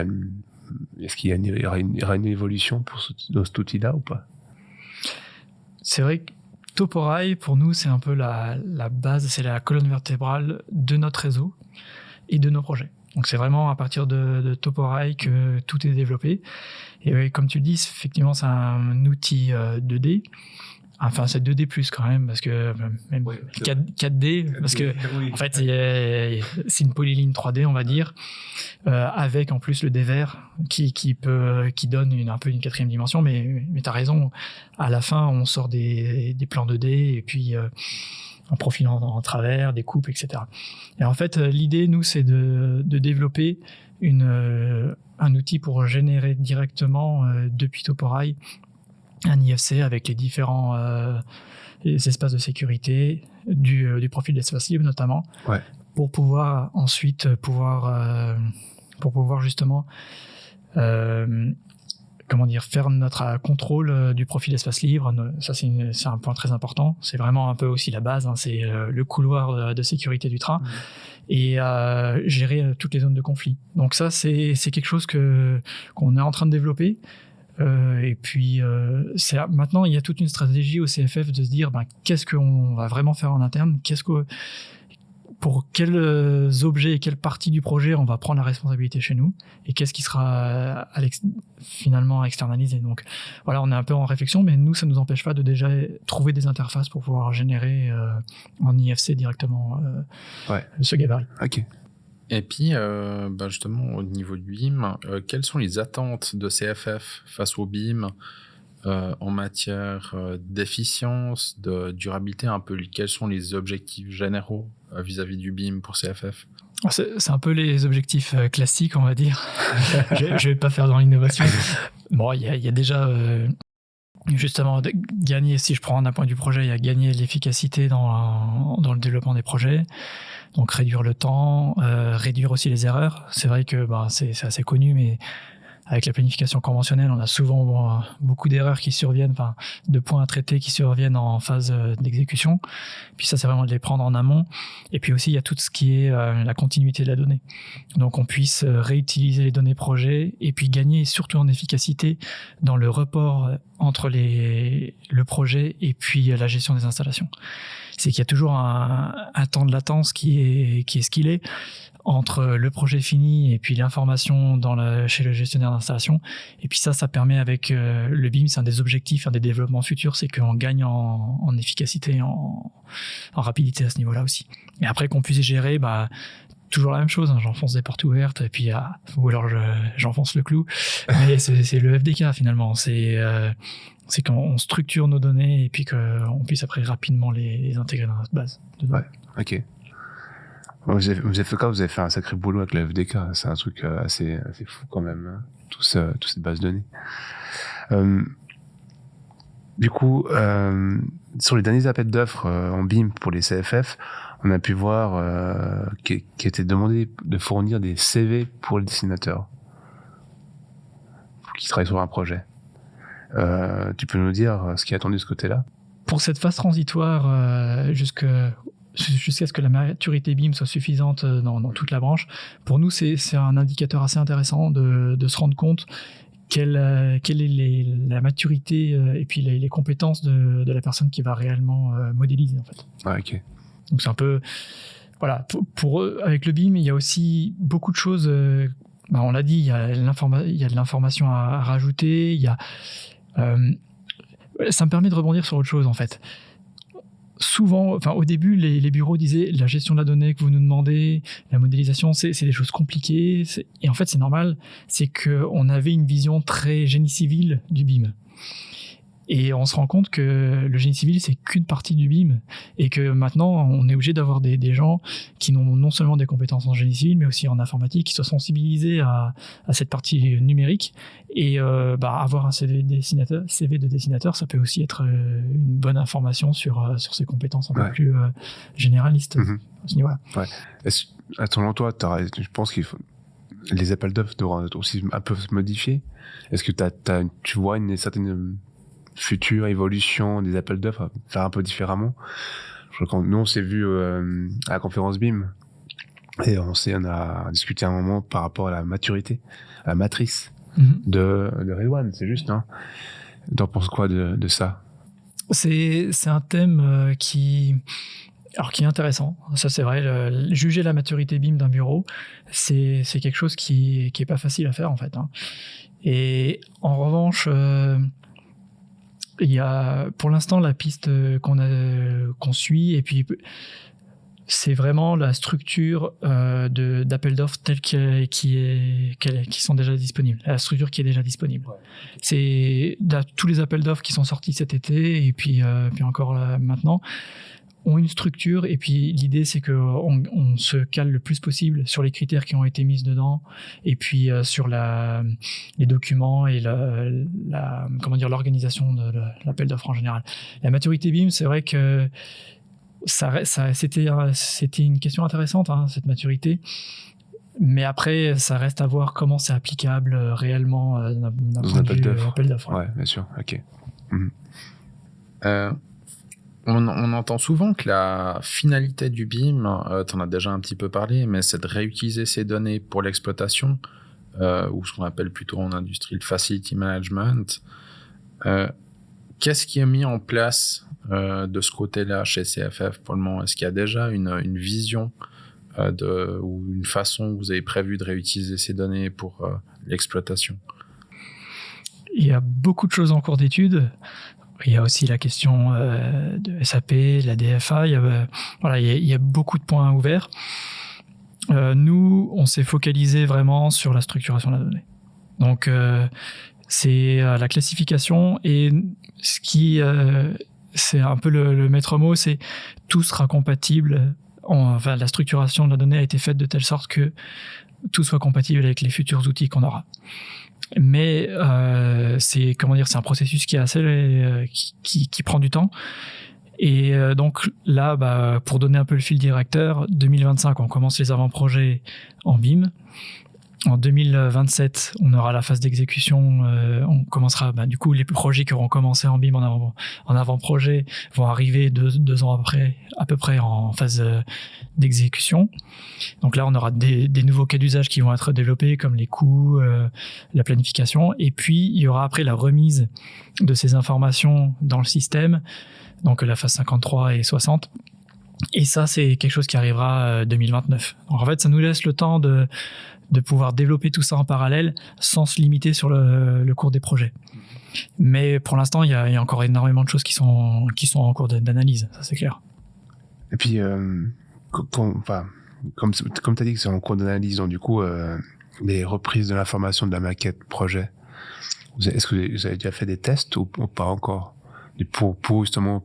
aura une évolution dans cet outil-là ou pas? C'est vrai que Toporai, pour nous, c'est un peu la base, c'est la colonne vertébrale de notre réseau et de nos projets. Donc c'est vraiment à partir de Toporai que tout est développé. Et oui, comme tu le dis, effectivement, c'est un outil 2D. Enfin, c'est 2D+, quand même, parce que même 4D, parce que en fait, c'est une polyligne 3D, on va dire, avec en plus le dévers qui donne un peu une quatrième dimension. Mais t'as raison, à la fin, on sort des plans 2D et puis en profilant en travers, des coupes, etc. Et en fait, l'idée, nous, c'est de développer un outil pour générer directement depuis Toporai un IFC avec les différents les espaces de sécurité du profil d'espace libre notamment, pour pouvoir ensuite justement faire notre contrôle du profil d'espace libre. Ça c'est un point très important, c'est vraiment un peu aussi la base, hein, c'est le couloir de sécurité du train, et gérer toutes les zones de conflit. Donc ça c'est quelque chose qu'on est en train de développer. Et puis maintenant il y a toute une stratégie au CFF de se dire qu'est-ce qu'on va vraiment faire en interne, pour quels objets et quelles parties du projet on va prendre la responsabilité chez nous, et qu'est-ce qui sera finalement externalisé. Donc voilà, on est un peu en réflexion, mais nous ça nous empêche pas de déjà trouver des interfaces pour pouvoir générer en IFC directement ce gabarit. Ok. Et puis, justement, au niveau du BIM, quelles sont les attentes de CFF face au BIM en matière d'efficience, de durabilité, un peu, quels sont les objectifs généraux vis-à-vis du BIM pour CFF? C'est un peu les objectifs classiques, on va dire. Je vais pas faire dans l'innovation. Bon, il y a déjà... justement, gagner, si je prends un point du projet, il y a gagner l'efficacité dans le développement des projets, donc réduire le temps, réduire aussi les erreurs. C'est vrai que c'est assez connu, mais avec la planification conventionnelle, on a souvent beaucoup d'erreurs qui surviennent, de points à traiter qui surviennent en phase d'exécution. Puis ça, c'est vraiment de les prendre en amont. Et puis aussi, il y a tout ce qui est la continuité de la donnée. Donc on puisse réutiliser les données projets et puis gagner surtout en efficacité dans le report entre le projet et puis la gestion des installations. C'est qu'il y a toujours un temps de latence qui est ce qu'il est entre le projet fini et puis l'information chez le gestionnaire d'installation. Et puis ça permet avec le BIM, c'est un des objectifs, un des développements futurs, c'est qu'on gagne en efficacité, en rapidité à ce niveau-là aussi. Et après qu'on puisse gérer, toujours la même chose, hein, j'enfonce des portes ouvertes et puis ou alors j'enfonce le clou, mais c'est le FDK finalement, c'est C'est qu'on structure nos données et puis qu'on puisse après rapidement les intégrer dans notre base de données. Ouais, ok. Vous avez fait un sacré boulot avec la FDK. C'est un truc assez fou quand même, hein, toute cette base de données. Du coup, sur les derniers appels d'offres en BIM pour les CFF, on a pu voir qu'il était demandé de fournir des CV pour les dessinateurs qui travaillent sur un projet. Tu peux nous dire ce qui est attendu de ce côté-là? Pour cette phase transitoire, jusqu'à ce que la maturité BIM soit suffisante dans toute la branche, pour nous, c'est un indicateur assez intéressant de se rendre compte quelle est la maturité et puis les compétences de la personne qui va réellement modéliser, en fait. Ah, ok. Donc c'est un peu... Voilà, pour eux, avec le BIM, il y a aussi beaucoup de choses... on l'a dit, il y a de l'information à rajouter, il y a... ça me permet de rebondir sur autre chose, en fait. Souvent, au début, les bureaux disaient la gestion de la donnée que vous nous demandez, la modélisation, c'est des choses compliquées. Et en fait, c'est normal, c'est qu'on avait une vision très génie civil du BIM. Et on se rend compte que le génie civil, c'est qu'une partie du BIM. Et que maintenant, on est obligé d'avoir des gens qui ont non seulement des compétences en génie civil, mais aussi en informatique, qui soient sensibilisés à cette partie numérique. Et avoir un CV de dessinateur, ça peut aussi être une bonne information sur ses compétences un peu plus généralistes à ce niveau-là. Ouais. Selon toi, je pense qu'il faut... les appels d'offres doivent aussi un peu se modifier. Est-ce que tu vois une certaine future évolution des appels d'offres à faire un peu différemment? Nous, on s'est vu à la conférence BIM et on a discuté un moment par rapport à la maturité, à la matrice de Redouane, c'est juste, hein? T'en penses quoi de ça? C'est un thème qui est intéressant. Ça, c'est vrai. Juger la maturité BIM d'un bureau, c'est quelque chose qui est pas facile à faire, en fait, hein. Et en revanche, il y a pour l'instant la piste qu'on suit, et puis c'est vraiment la structure d'appel d'offres telle qui sont déjà disponibles, la structure qui est déjà disponible. Ouais. C'est tous les appels d'offres qui sont sortis cet été et puis encore là, maintenant ont une structure, et puis l'idée c'est qu'on se cale le plus possible sur les critères qui ont été mis dedans, et puis sur les documents et l'organisation de l'appel d'offres en général. La maturité BIM, c'est vrai que c'était une question intéressante, hein, cette maturité, mais après ça reste à voir comment c'est applicable réellement d'un point de vue appel d'offres. Ouais, bien sûr, ok. On entend souvent que la finalité du BIM, tu en as déjà un petit peu parlé, mais c'est de réutiliser ces données pour l'exploitation, ou ce qu'on appelle plutôt en industrie le facility management. Qu'est-ce qui est mis en place de ce côté-là chez CFF pour le moment? Est-ce qu'il y a déjà une vision ou une façon où vous avez prévu de réutiliser ces données pour l'exploitation? Il y a beaucoup de choses en cours d'étude. Il y a aussi la question de SAP, la DFA, il y a beaucoup de points ouverts. Nous, on s'est focalisé vraiment sur la structuration de la donnée. Donc, c'est la classification, et ce qui, c'est un peu le maître mot, c'est tout sera compatible. La structuration de la donnée a été faite de telle sorte que tout soit compatible avec les futurs outils qu'on aura. Mais c'est un processus qui est assez qui prend du temps, et donc là, pour donner un peu le fil directeur, 2025 on commence les avant-projets en BIM. En 2027, on aura la phase d'exécution. On commencera, du coup, les projets qui auront commencé en BIM en avant-projet vont arriver deux ans après, à peu près en phase d'exécution. Donc là, on aura des nouveaux cas d'usage qui vont être développés, comme les coûts, la planification. Et puis, il y aura après la remise de ces informations dans le système, donc la phase 53 et 60. Et ça, c'est quelque chose qui arrivera 2029. Donc en fait, ça nous laisse le temps de pouvoir développer tout ça en parallèle sans se limiter sur le cours des projets. Mais pour l'instant, il y a encore énormément de choses qui sont en cours d'analyse, ça c'est clair. Et puis, comme tu as dit que c'est en cours d'analyse, donc du coup, les reprises de l'information de la maquette projet, Est-ce que vous avez déjà fait des tests ou pas encore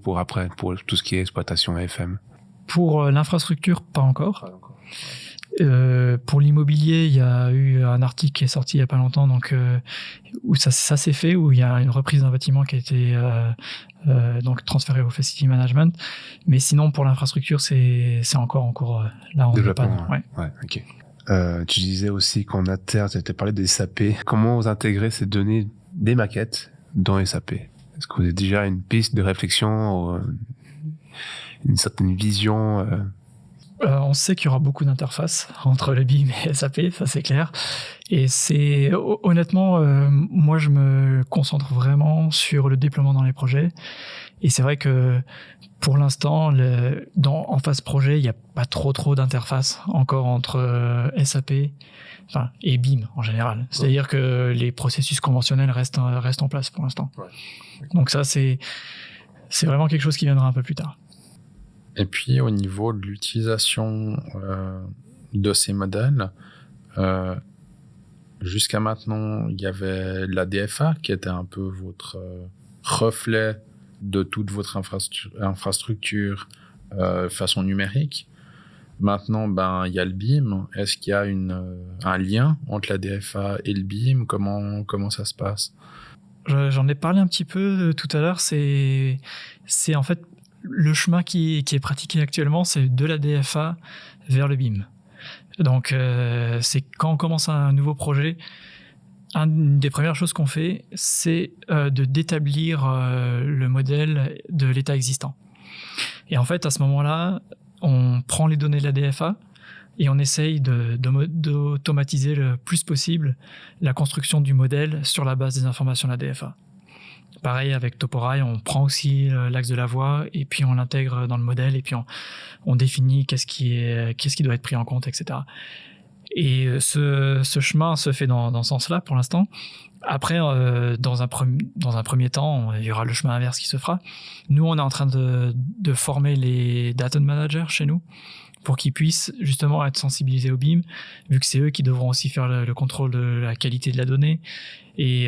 pour après, pour tout ce qui est exploitation FM? Pour l'infrastructure, pas encore. Pour l'immobilier, il y a eu un article qui est sorti il n'y a pas longtemps, donc, où ça s'est fait, où il y a une reprise d'un bâtiment qui a été donc transféré au Facility Management. Mais sinon, pour l'infrastructure, c'est encore en cours. Là, on n'est pas. Ouais, ok. Tu disais aussi qu'en interne, tu as parlé des SAP. Comment vous intégrez ces données des maquettes dans SAP? Est-ce que vous avez déjà une piste de réflexion, une certaine vision on sait qu'il y aura beaucoup d'interfaces entre le BIM et SAP, ça c'est clair. Et c'est honnêtement, moi je me concentre vraiment sur le déploiement dans les projets. Et c'est vrai que pour l'instant, en phase projet, il n'y a pas trop d'interfaces encore entre SAP et BIM en général. C'est-à-dire que les processus conventionnels restent en place pour l'instant. Ouais. Donc ça, c'est vraiment quelque chose qui viendra un peu plus tard. Et puis, au niveau de l'utilisation de ces modèles, jusqu'à maintenant, il y avait la DFA qui était un peu votre reflet de toute votre infrastructure façon numérique. Maintenant, il y a le BIM. Est-ce qu'il y a un lien entre la DFA et le BIM? Comment ça se passe? J'en ai parlé un petit peu tout à l'heure. C'est en fait le chemin qui est pratiqué actuellement, c'est de la DFA vers le BIM. Donc, c'est quand on commence un nouveau projet, une des premières choses qu'on fait, c'est d'établir le modèle de l'état existant. Et en fait, à ce moment-là, on prend les données de la DFA et on essaye d'automatiser le plus possible la construction du modèle sur la base des informations de la DFA. Pareil avec Toporail, on prend aussi l'axe de la voie et puis on l'intègre dans le modèle et puis on définit qu'est-ce qui doit être pris en compte, etc. Et ce chemin se fait dans ce sens-là pour l'instant. Après, dans un premier temps, il y aura le chemin inverse qui se fera. Nous, on est en train de former les data managers chez nous pour qu'ils puissent justement être sensibilisés au BIM, vu que c'est eux qui devront aussi faire le contrôle de la qualité de la donnée. Et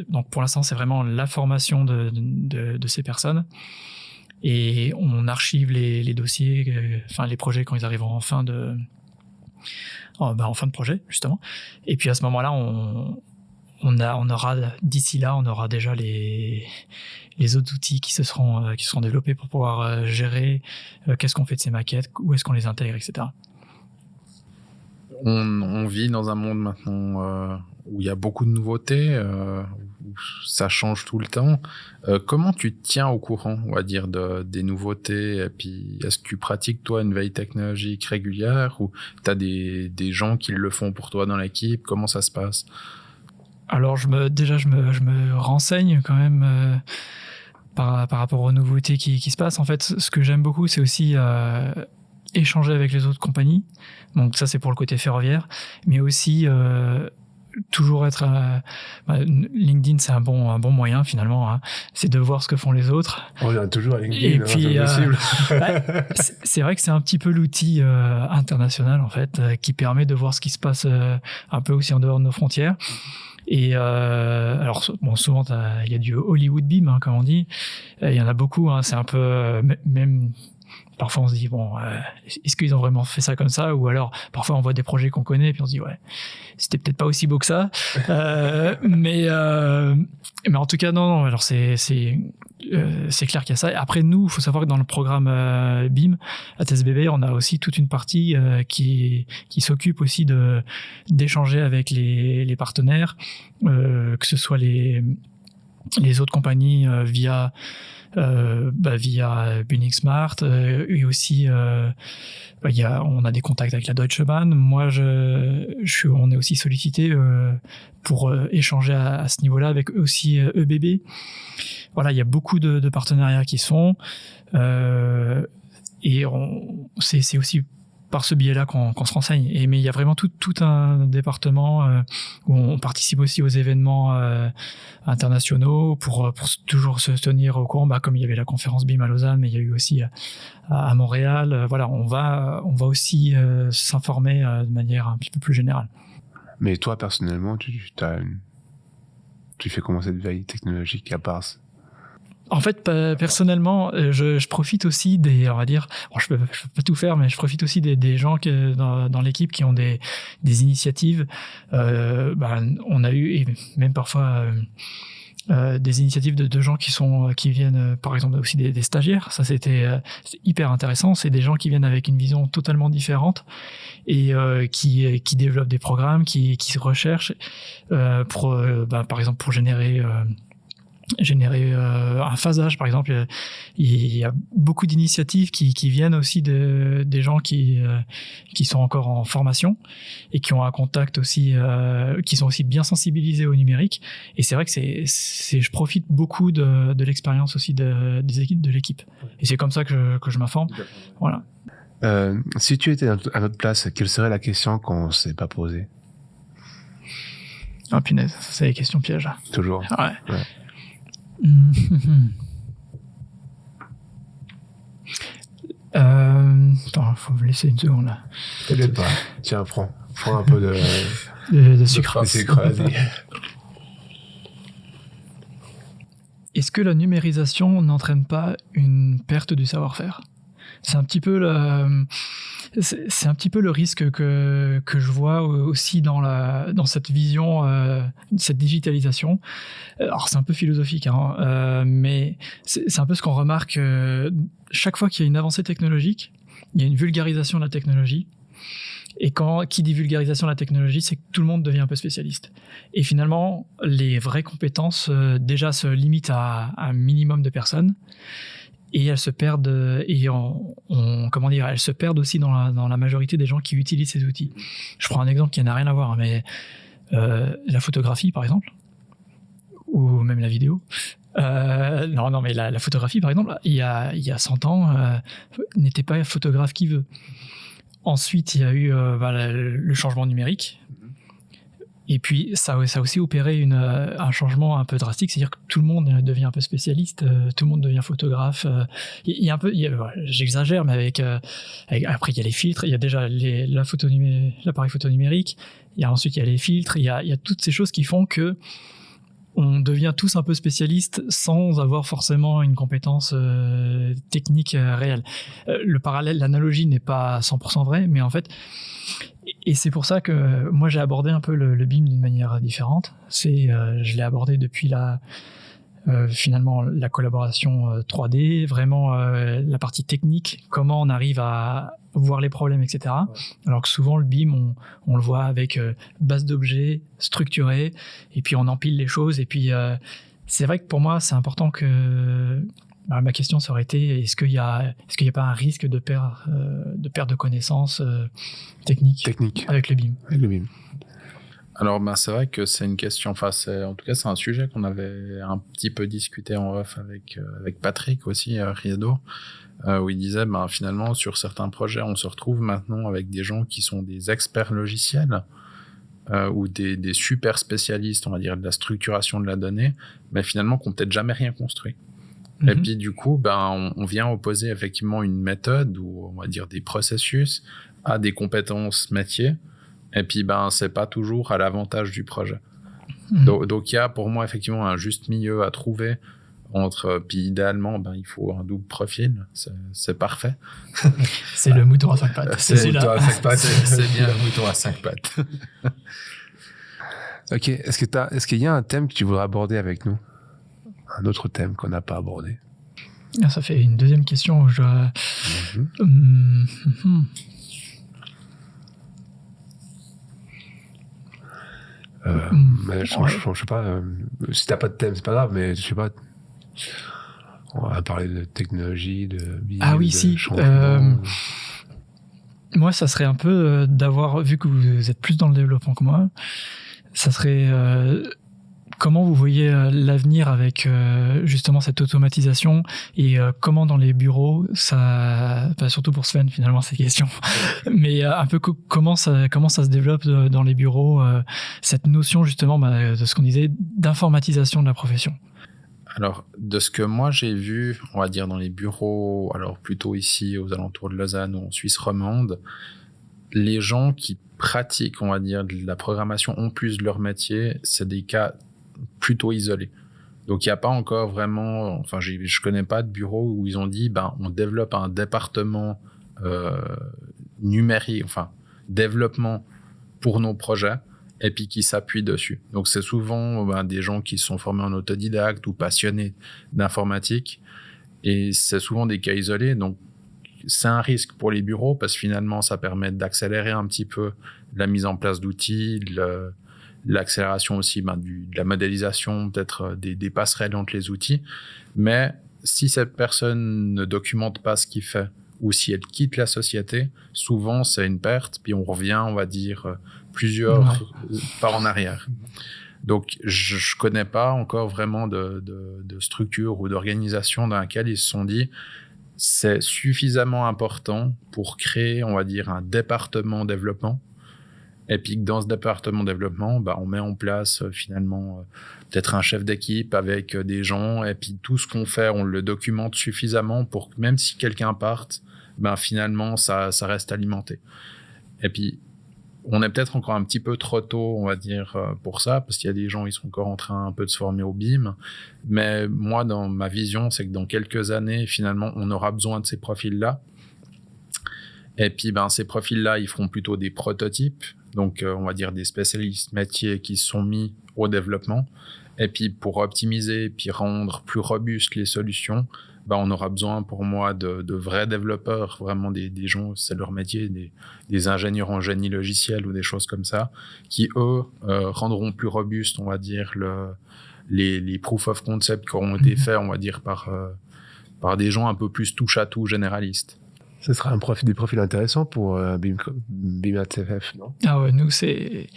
donc pour l'instant, c'est vraiment la formation de ces personnes. Et on archive les dossiers, les projets quand ils arriveront en fin de projet, justement. Et puis à ce moment-là, on aura, d'ici là, on aura déjà les autres outils qui seront développés pour pouvoir gérer qu'est-ce qu'on fait de ces maquettes, où est-ce qu'on les intègre, etc. On vit dans un monde maintenant où il y a beaucoup de nouveautés, où ça change tout le temps. Comment tu te tiens au courant, on va dire, des nouveautés? Et puis, est-ce que tu pratiques, toi, une veille technologique régulière ou tu as des gens qui le font pour toi dans l'équipe? Comment ça se passe? Alors, je me renseigne quand même par rapport aux nouveautés qui se passent. En fait, ce que j'aime beaucoup, c'est aussi échanger avec les autres compagnies. Donc ça, c'est pour le côté ferroviaire. Mais aussi, toujours être... LinkedIn, c'est un bon moyen, finalement. Hein. C'est de voir ce que font les autres. On vient toujours à LinkedIn, et puis, c'est possible. C'est vrai que c'est un petit peu l'outil international, en fait, qui permet de voir ce qui se passe un peu aussi en dehors de nos frontières. Et alors souvent il y a du Hollywood BIM, hein, comme on dit. Il y en a beaucoup. Hein, c'est un peu même parfois on se dit est-ce qu'ils ont vraiment fait ça comme ça, ou alors parfois on voit des projets qu'on connaît et puis on se dit c'était peut-être pas aussi beau que ça. Mais en tout cas non. Alors c'est clair qu'il y a ça. Après, nous, il faut savoir que dans le programme BIM, à TSBB, on a aussi toute une partie qui s'occupe aussi d'échanger avec les partenaires, que ce soit les autres compagnies via Building Smart, et aussi on a des contacts avec la Deutsche Bahn. Moi, on est aussi sollicité pour échanger à ce niveau-là avec aussi EBB. Voilà, il y a beaucoup de partenariats qui se font, et c'est aussi par ce biais-là qu'on se renseigne. Mais il y a vraiment tout un département où on participe aussi aux événements internationaux pour toujours se tenir au courant, comme il y avait la conférence BIM à Lausanne, mais il y a eu aussi à Montréal. Voilà, on va aussi s'informer de manière un petit peu plus générale. Mais toi, personnellement, tu Tu fais comment cette veille technologique à part ça? En fait, personnellement, je profite aussi des, on va dire, bon, je peux pas tout faire, mais je profite aussi des gens dans l'équipe qui ont des initiatives. On a eu, et même parfois, des initiatives de gens qui viennent, par exemple, aussi des stagiaires. Ça, c'était hyper intéressant. C'est des gens qui viennent avec une vision totalement différente et qui développent des programmes, qui se recherchent par exemple, pour générer un phasage, par exemple. Il y a beaucoup d'initiatives qui viennent aussi des gens qui sont encore en formation et qui ont un contact aussi, qui sont aussi bien sensibilisés au numérique. Et c'est vrai que je profite beaucoup de l'expérience aussi des équipes de l'équipe. Et c'est comme ça que je m'informe. Voilà. Si tu étais à notre place, quelle serait la question qu'on ne s'est pas posée? Ah, punaise, c'est les questions pièges. Toujours. Ouais. Attends, faut me laisser une seconde là. T'inquiète pas. Tiens, prends un peu de sucre. De sucre, vas-y. Est-ce que la numérisation n'entraîne pas une perte du savoir-faire? C'est un petit peu le risque que je vois aussi dans cette vision, cette digitalisation. Alors c'est un peu philosophique, mais c'est un peu ce qu'on remarque. Chaque fois qu'il y a une avancée technologique, il y a une vulgarisation de la technologie. Et qui dit vulgarisation de la technologie, c'est que tout le monde devient un peu spécialiste. Et finalement, les vraies compétences déjà se limitent à un minimum de personnes. Et elles se perdent, elles se perdent aussi dans la majorité des gens qui utilisent ces outils. Je prends un exemple qui n'a rien à voir, mais la photographie, par exemple, ou même la vidéo. Non, mais la photographie, par exemple, il y a 100 ans, n'était pas photographe qui veut. Ensuite, il y a eu le changement numérique. Et puis, ça a aussi opéré un changement un peu drastique, c'est-à-dire que tout le monde devient un peu spécialiste, tout le monde devient photographe. J'exagère, mais après, il y a les filtres, il y a déjà l'appareil photo numérique, ensuite, il y a les filtres, il y a toutes ces choses qui font que on devient tous un peu spécialistes sans avoir forcément une compétence technique réelle. Le parallèle, l'analogie n'est pas 100% vraie, mais en fait, et c'est pour ça que moi j'ai abordé un peu le BIM d'une manière différente. Je l'ai abordé depuis finalement la collaboration 3D, vraiment la partie technique, comment on arrive à voir les problèmes, etc. Alors que souvent le BIM, on le voit avec base d'objets structurée, et puis on empile les choses, et puis c'est vrai que pour moi c'est important que ma question ça aurait été, est-ce qu'il y a pas un risque de perte de connaissances techniques avec le BIM? Avec le BIM. Alors, c'est vrai que c'est une question, en tout cas, c'est un sujet qu'on avait un petit peu discuté en off avec Patrick aussi, Riedo, où il disait, finalement, sur certains projets, on se retrouve maintenant avec des gens qui sont des experts logiciels, ou des super spécialistes, on va dire, de la structuration de la donnée, mais finalement, qui n'ont peut-être jamais rien construit. Mm-hmm. Et puis, du coup, on vient opposer effectivement une méthode, ou on va dire des processus, à des compétences métiers. Et puis, c'est pas toujours à l'avantage du projet. Donc, il y a pour moi effectivement un juste milieu à trouver puis idéalement, il faut un double profil. C'est parfait. C'est le mouton à 5 pattes. C'est bien le mouton à 5 pattes. Ok. Est-ce qu'il y a un thème que tu voudrais aborder avec nous? Un autre thème qu'on n'a pas abordé? Ça fait une deuxième question où je... Mais je sais pas, si t'as pas de thème, c'est pas grave, mais je sais pas. On va parler de technologie, de BIM, changement. Moi, ça serait un peu d'avoir, vu que vous êtes plus dans le développement que moi, ça serait comment vous voyez l'avenir avec justement cette automatisation, et comment dans les bureaux, surtout pour Sven finalement ces questions, mais un peu comment ça se développe dans les bureaux, cette notion justement de ce qu'on disait d'informatisation de la profession. Alors, de ce que moi j'ai vu, on va dire dans les bureaux, alors plutôt ici aux alentours de Lausanne ou en Suisse romande, les gens qui pratiquent, on va dire, de la programmation en plus de leur métier, c'est des cas plutôt isolés. Donc il n'y a pas encore vraiment, enfin je connais pas de bureau où ils ont dit on développe un département numérique, enfin développement pour nos projets et puis qui s'appuie dessus. Donc c'est souvent des gens qui sont formés en autodidacte ou passionnés d'informatique et c'est souvent des cas isolés. Donc c'est un risque pour les bureaux parce que finalement ça permet d'accélérer un petit peu la mise en place d'outils, l'accélération aussi de la modélisation, peut-être des passerelles entre les outils. Mais si cette personne ne documente pas ce qu'il fait ou si elle quitte la société, souvent c'est une perte, puis on revient, on va dire, plusieurs pas en arrière. Donc je connais pas encore vraiment de structure ou d'organisation dans laquelle ils se sont dit c'est suffisamment important pour créer, on va dire, un département développement. Et puis dans ce département développement, on met en place finalement peut-être un chef d'équipe avec des gens. Et puis tout ce qu'on fait, on le documente suffisamment pour que même si quelqu'un parte, finalement ça reste alimenté. Et puis on est peut-être encore un petit peu trop tôt, on va dire, pour ça, parce qu'il y a des gens qui sont encore en train un peu de se former au BIM. Mais moi, dans ma vision, c'est que dans quelques années, finalement, on aura besoin de ces profils-là. Et puis, ces profils-là, ils feront plutôt des prototypes. Donc, on va dire des spécialistes métiers qui sont mis au développement. Et puis, pour optimiser, puis rendre plus robustes les solutions, on aura besoin, pour moi, de vrais développeurs, vraiment des gens, c'est leur métier, des ingénieurs en génie logiciel ou des choses comme ça, qui, eux, rendront plus robustes, on va dire, les proof of concept qui auront été faits, on va dire, par des gens un peu plus touche-à-tout généralistes. Ce sera des profils intéressants pour BIM CFF, non? Ah ouais, nous, c'est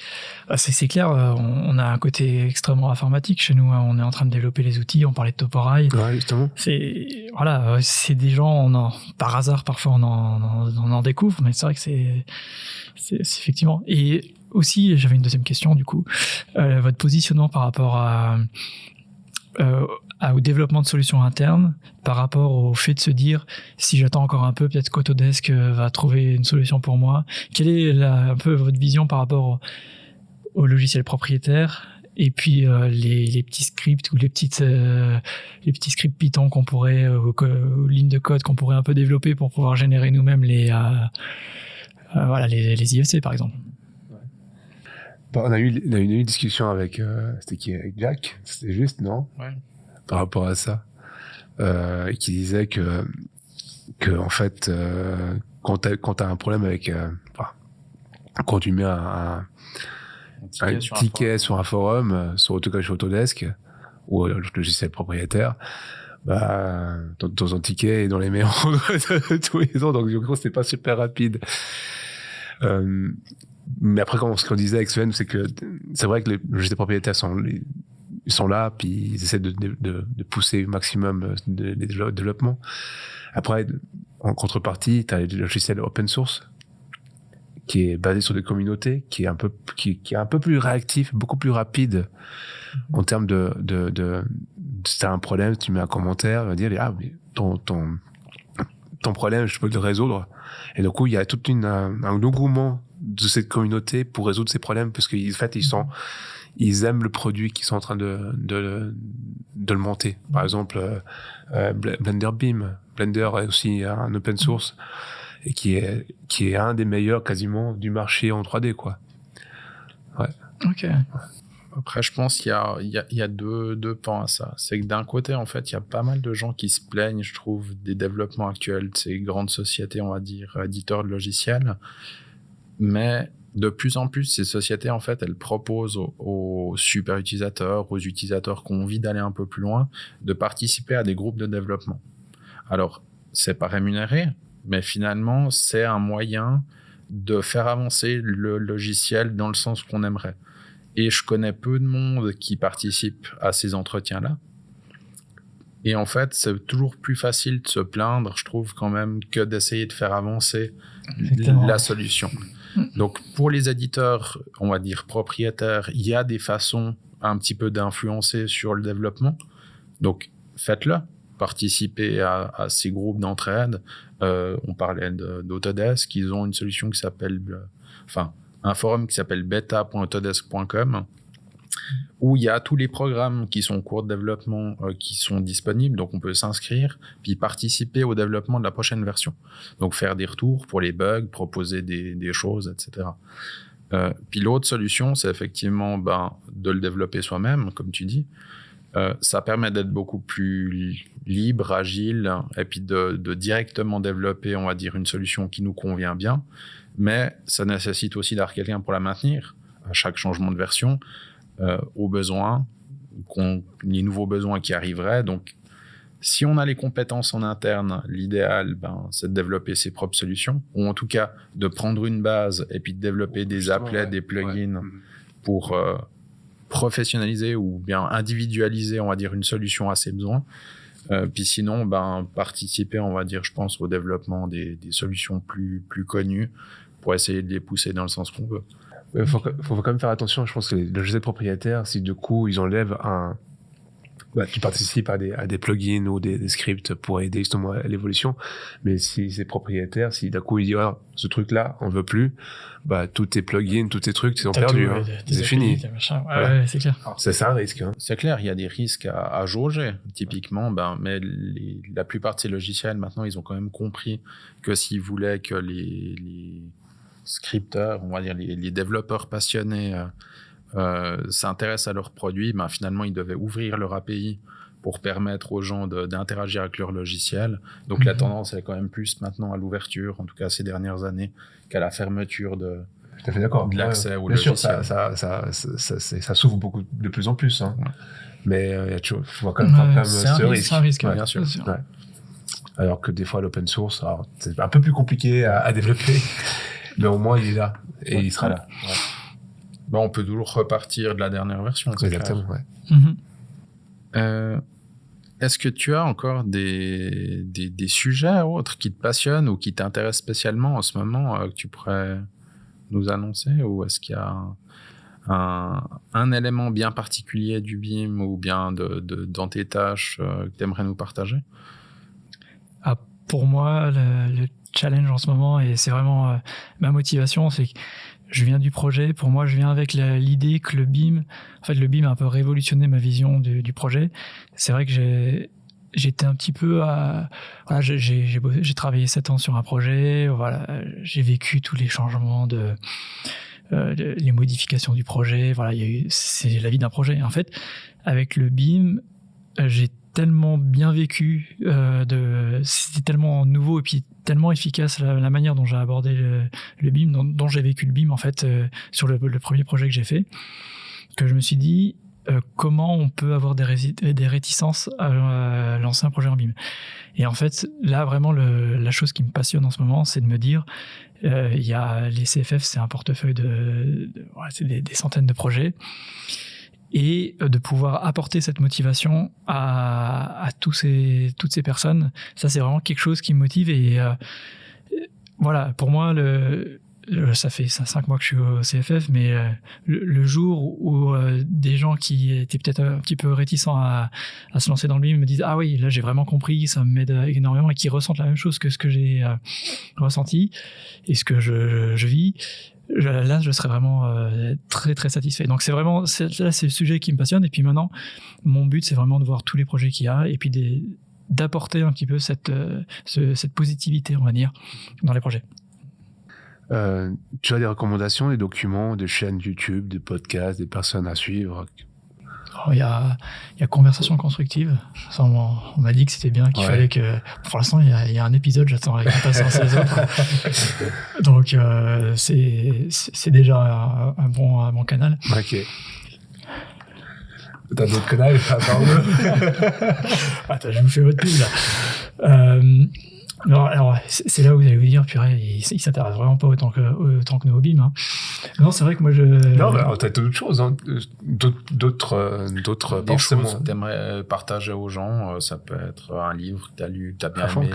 clair. On a un côté extrêmement informatique chez nous. On est en train de développer les outils. On parlait de Toporai. Ouais, justement. C'est des gens, par hasard, parfois, on en découvre, mais c'est vrai que c'est effectivement. Et aussi, j'avais une deuxième question, du coup. Votre positionnement par rapport au développement de solutions internes, par rapport au fait de se dire, si j'attends encore un peu, peut-être qu'Autodesk va trouver une solution pour moi. Quelle est un peu votre vision par rapport au logiciel propriétaire et puis les petits scripts ou les petits scripts Python qu'on pourrait, aux lignes de code qu'on pourrait un peu développer pour pouvoir générer nous-mêmes les IFC, par exemple. On a eu une discussion avec Jack, c'était juste, non? Ouais. Par rapport à ça, qui disait que en fait, quand t'as un problème avec, quand tu mets un ticket sur un forum, sur AutoCAD chez Autodesk ou le logiciel propriétaire, ton ticket est dans les méandres tous les ans, donc du coup c'était pas super rapide. Mais après, ce qu'on disait avec Sven, c'est que c'est vrai que les logiciels propriétaires ils sont là, puis ils essaient de pousser au maximum les développements. Après, en contrepartie, tu as les logiciels open source, qui est basé sur des communautés, qui est un peu plus réactif, beaucoup plus rapide en termes si t'as un problème, tu mets un commentaire, tu vas dire, mais ton problème, je peux le résoudre. Et du coup, il y a tout un engouement de cette communauté pour résoudre ces problèmes, parce qu'en fait, ils aiment le produit qu'ils sont en train de le monter. Par exemple, Blender BIM. Blender est aussi un open source et qui est un des meilleurs quasiment du marché en 3D, quoi. Ouais. Ok. Après, je pense qu'il y a deux pans à ça. C'est que d'un côté, en fait, il y a pas mal de gens qui se plaignent, je trouve, des développements actuels de ces grandes sociétés, on va dire, éditeurs de logiciels. Mais de plus en plus, ces sociétés, en fait, elles proposent aux super utilisateurs, aux utilisateurs qui ont envie d'aller un peu plus loin, de participer à des groupes de développement. Alors, c'est pas rémunéré, mais finalement, c'est un moyen de faire avancer le logiciel dans le sens qu'on aimerait. Et je connais peu de monde qui participe à ces entretiens-là. Et en fait, c'est toujours plus facile de se plaindre, je trouve, quand même, que d'essayer de faire avancer la solution. Donc, pour les éditeurs, on va dire propriétaires, il y a des façons un petit peu d'influencer sur le développement. Donc, faites-le. Participez à ces groupes d'entraide. On parlait d'Autodesk. Ils ont une solution qui s'appelle... un forum qui s'appelle beta.autodesk.com. où il y a tous les programmes qui sont en cours de développement qui sont disponibles, donc on peut s'inscrire puis participer au développement de la prochaine version. Donc faire des retours pour les bugs, proposer des choses, etc. Puis l'autre solution, c'est effectivement de le développer soi-même, comme tu dis. Ça permet d'être beaucoup plus libre, agile, et puis de directement développer, on va dire, une solution qui nous convient bien. Mais ça nécessite aussi d'avoir quelqu'un pour la maintenir à chaque changement de version, aux besoins, les nouveaux besoins qui arriveraient. Donc, si on a les compétences en interne, l'idéal, c'est de développer ses propres solutions, ou en tout cas de prendre une base et puis de développer des applets, des plugins pour professionnaliser ou bien individualiser, on va dire, une solution à ses besoins. Puis sinon, participer, on va dire, je pense, au développement des solutions plus connues pour essayer de les pousser dans le sens qu'on veut. Il faut quand même faire attention. Je pense que les logiciels propriétaires, si du coup ils enlèvent tu participes à des plugins ou des scripts pour aider justement à l'évolution, mais si c'est propriétaire, si d'un coup il dit ce truc-là on veut plus, tous tes plugins, tous tes trucs ils sont perdus, c'est fini. Ouais, c'est clair. C'est un risque. C'est clair, il y a des risques à jauger typiquement, mais la plupart de ces logiciels maintenant ils ont quand même compris que s'ils voulaient que les scripteurs, on va dire les développeurs passionnés s'intéressent à leurs produits, finalement ils devaient ouvrir leur API pour permettre aux gens d'interagir avec leur logiciel. Donc la tendance est quand même plus maintenant à l'ouverture, en tout cas ces dernières années, qu'à la fermeture de l'accès au logiciel. Bien sûr, ça s'ouvre de plus en plus. Hein. Ouais. Mais il faut quand même ce risque. C'est un risque, bien sûr. Ouais. Alors que des fois l'open source, c'est un peu plus compliqué à développer, mais au moins il est là et il sera là. Ouais. On peut toujours repartir de la dernière version. Exactement, ouais. Est-ce que tu as encore des sujets autres qui te passionnent ou qui t'intéressent spécialement en ce moment que tu pourrais nous annoncer, ou est-ce qu'il y a un élément bien particulier du BIM ou bien dans tes tâches que tu aimerais nous partager? Pour moi, le challenge en ce moment, et c'est vraiment ma motivation, c'est que je viens du projet. Pour moi, je viens avec l'idée que le BIM a un peu révolutionné ma vision du projet. C'est vrai que j'étais un petit peu j'ai travaillé 7 ans sur un projet. Voilà, j'ai vécu tous les changements les modifications du projet. Voilà, c'est la vie d'un projet. En fait, avec le BIM, j'ai tellement bien vécu, c'était tellement nouveau et puis tellement efficace la manière dont j'ai abordé le BIM, dont j'ai vécu le BIM en fait sur le premier projet que j'ai fait, que je me suis dit comment on peut avoir des réticences à lancer un projet en BIM. Et en fait, là vraiment la chose qui me passionne en ce moment, c'est de me dire il y a les CFF, c'est un portefeuille c'est des centaines de projets. Et de pouvoir apporter cette motivation à toutes ces personnes, ça c'est vraiment quelque chose qui me motive. Et voilà, pour moi, ça fait 5 mois que je suis au CFF, mais le jour où des gens qui étaient peut-être un petit peu réticents à se lancer dans le BIM me disent « Ah oui, là j'ai vraiment compris, ça m'aide énormément » et qui ressentent la même chose que ce que j'ai ressenti et ce que je vis, là je serais vraiment très très satisfait. Donc c'est le sujet qui me passionne. Et puis maintenant mon but c'est vraiment de voir tous les projets qu'il y a et puis d'apporter un petit peu cette positivité, on va dire, dans les projets. Tu as des recommandations, des documents, des chaînes YouTube, des podcasts, des personnes à suivre? Il y a Conversation constructive. Ça, on m'a dit que c'était bien, qu'il fallait que... Pour l'instant, il y a un épisode, j'attends avec impatience les autres. Donc, c'est déjà un bon canal. Ok. T'as d'autres canaux? Attends, je vous fais votre pub, là. Non, alors, c'est là où vous allez vous dire, purée, il s'intéresse vraiment pas autant que nous au BIM. Hein. Non, c'est vrai que moi, Non, mais t'as d'autres choses, hein. D'autres des choses que t'aimerais partager aux gens. Ça peut être un livre que t'as lu, que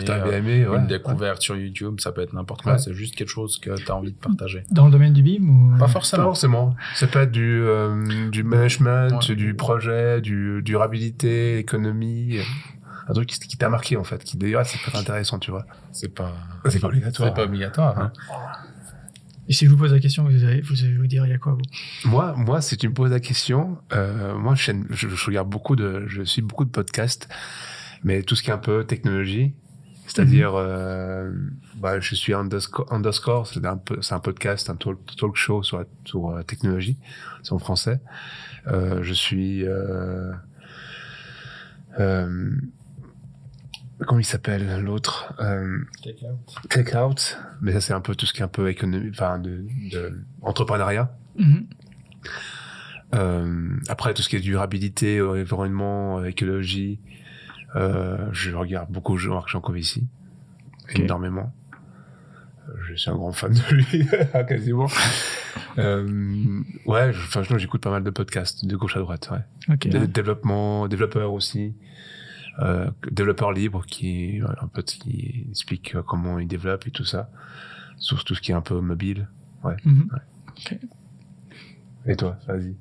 t'as bien aimé, une découverte sur YouTube, ça peut être n'importe quoi. C'est juste quelque chose que t'as envie de partager. Dans le domaine du BIM ou... Pas forcément. Ça peut être du management, du projet, du durabilité, économie... Un truc qui t'a marqué, en fait, qui d'ailleurs, c'est pas intéressant, tu vois. C'est pas obligatoire. C'est pas obligatoire, hein. Et si je vous pose la question, vous diriez quoi, vous? Moi, si tu me poses la question, moi, je regarde je suis beaucoup de podcasts, mais tout ce qui est un peu technologie, c'est-à-dire, je suis Underscore, c'est un podcast, un talk show sur la technologie, c'est en français. Je suis, comment il s'appelle l'autre? Take Out, mais ça c'est un peu tout ce qui est un peu économie, enfin de entrepreneuriat. Après tout ce qui est durabilité, environnement, écologie, je regarde beaucoup Jean Covici, énormément. Je suis un grand fan de lui, quasiment. J'écoute pas mal de podcasts de gauche à droite, ouais. Okay. Développeurs aussi. Développeur libre qui explique comment il développe et tout ça, sur tout ce qui est un peu mobile. Ouais. Okay. Et toi, vas-y.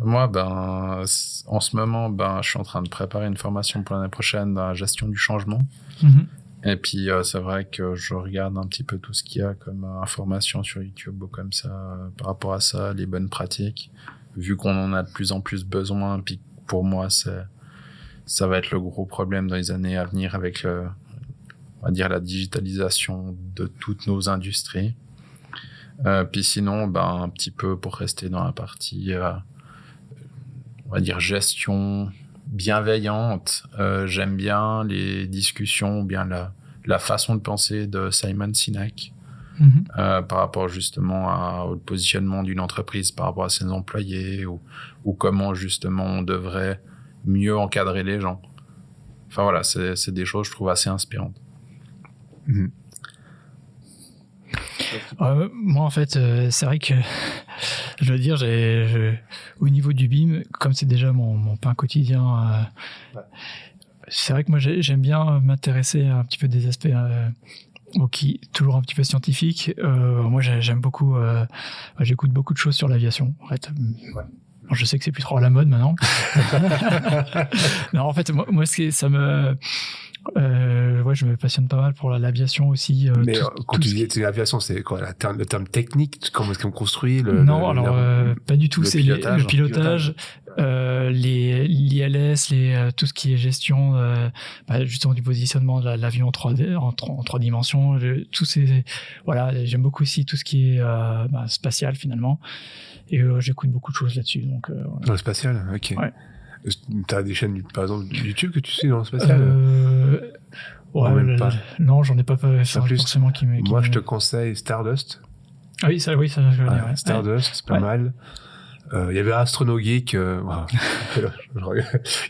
Moi, en ce moment, je suis en train de préparer une formation pour l'année prochaine dans la gestion du changement. Et puis, c'est vrai que je regarde un petit peu tout ce qu'il y a comme information sur YouTube ou comme ça, par rapport à ça, les bonnes pratiques, vu qu'on en a de plus en plus besoin. Puis, pour moi, ça va être le gros problème dans les années à venir avec, on va dire, la digitalisation de toutes nos industries. Puis sinon, un petit peu pour rester dans la partie, on va dire, gestion bienveillante. J'aime bien les discussions, ou bien la façon de penser de Simon Sinek par rapport justement au positionnement d'une entreprise par rapport à ses employés ou comment justement on devrait mieux encadrer les gens. Enfin voilà, c'est des choses je trouve assez inspirantes. Moi en fait c'est vrai que je veux dire au niveau du BIM, comme c'est déjà mon pain quotidien, c'est vrai que moi j'aime bien m'intéresser à un petit peu des aspects toujours un petit peu scientifiques. Moi j'aime beaucoup, j'écoute beaucoup de choses sur l'aviation en fait. Je sais que c'est plus trop à la mode maintenant. Non, en fait, moi ça me... je me passionne pas mal pour l'aviation aussi. Mais quand tu dis l'aviation, c'est quoi le terme technique? Comment est-ce qu'on construit pas du tout. C'est le pilotage, l'ILS, tout ce qui est gestion justement du positionnement de l'avion en 3D, en 3 dimensions. J'aime beaucoup aussi tout ce qui est spatial finalement. Et j'écoute beaucoup de choses là-dessus. Donc, dans le spatial, ok. Ouais. T'as des chaînes, par exemple, YouTube que tu suis dans le spatial? Non, j'en ai pas forcément qui me... Moi, je te conseille Stardust. Ah oui, ça je veux dire. Ouais. Stardust, c'est pas mal. Il y avait AstronoGeek. Il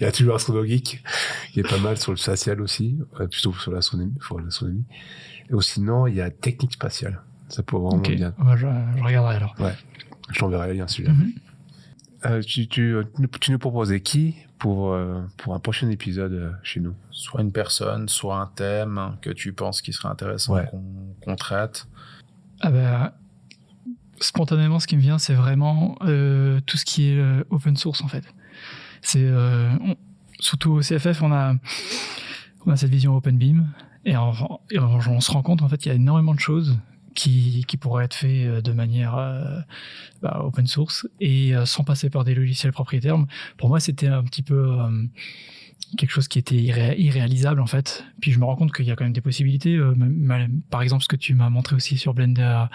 y a toujours AstronoGeek, qui est pas mal sur le spatial aussi, plutôt sur l'astronomie. Et sinon, il y a Technique Spatiale. Ça pourrait vraiment bien. Je regarderai alors. Ouais. Je t'enverrai le lien celui-là. Tu nous proposais qui pour un prochain épisode chez nous? Soit une personne, soit un thème que tu penses qui serait intéressant qu'on traite. Spontanément, ce qui me vient, c'est vraiment tout ce qui est open source en fait. C'est surtout au CFF, on a cette vision Open BIM et on se rend compte en fait qu'il y a énormément de choses qui pourraient être faits de manière open source et sans passer par des logiciels propriétaires. Pour moi, c'était un petit peu quelque chose qui était irréalisable en fait. Puis je me rends compte qu'il y a quand même des possibilités. Par exemple, ce que tu m'as montré aussi sur Blender,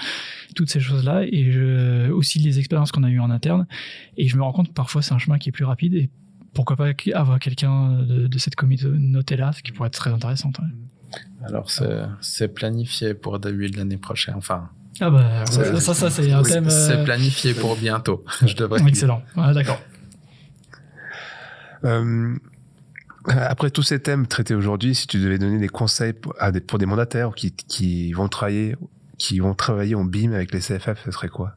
toutes ces choses-là, et aussi les expériences qu'on a eues en interne. Et je me rends compte que parfois c'est un chemin qui est plus rapide. Et pourquoi pas avoir quelqu'un de cette communauté-là, ce qui pourrait être très intéressant. Ouais. Alors c'est planifié pour début de l'année prochaine. Enfin. Ça c'est un thème. C'est planifié pour bientôt. Je devrais. Excellent. D'accord. Après tous ces thèmes traités aujourd'hui, si tu devais donner des conseils pour des mandataires qui vont travailler en BIM avec les CFF, ce serait quoi?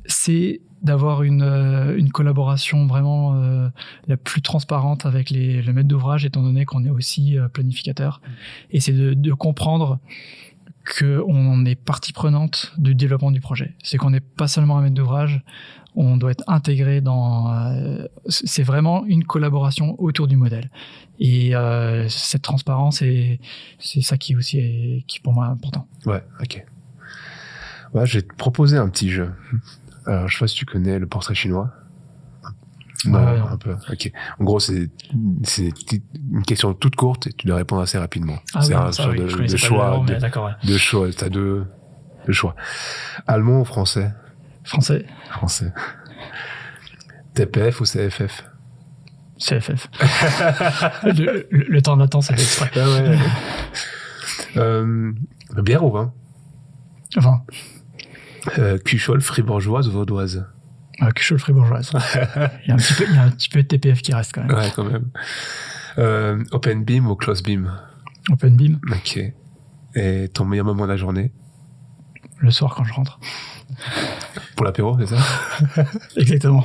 C'est d'avoir une collaboration vraiment la plus transparente avec le maître d'ouvrage, étant donné qu'on est aussi planificateur. Et c'est de comprendre qu'on est partie prenante du développement du projet. C'est qu'on n'est pas seulement un maître d'ouvrage, on doit être intégré c'est vraiment une collaboration autour du modèle. Et cette transparence, c'est ça qui pour moi est important. Ouais, ok. Ouais, je vais te proposer un petit jeu. Alors, je sais pas si tu connais le portrait chinois. Non, Ouais, non. un peu. Ok. En gros, c'est une question toute courte et tu dois répondre assez rapidement. Ah c'est oui, un ça, genre oui, je de connaissais pas le choix. nom, mais d'accord, ouais. De choix. T'as deux choix. Allemand ou français? Français, Français. TPF ou CFF? CFF. le temps de latence, c'est fait exprès. Ah ouais. Bière ou vin? Enfin, Cuchol, fribourgeoise ou vaudoise? Cuchol fribourgeoise. Il y a un petit peu de TPF qui reste quand même. Ouais, quand même. Open beam ou close beam? Open beam, Ok. Et ton meilleur moment de la journée? le soir quand je rentre. Pour l'apéro, c'est ça? Exactement.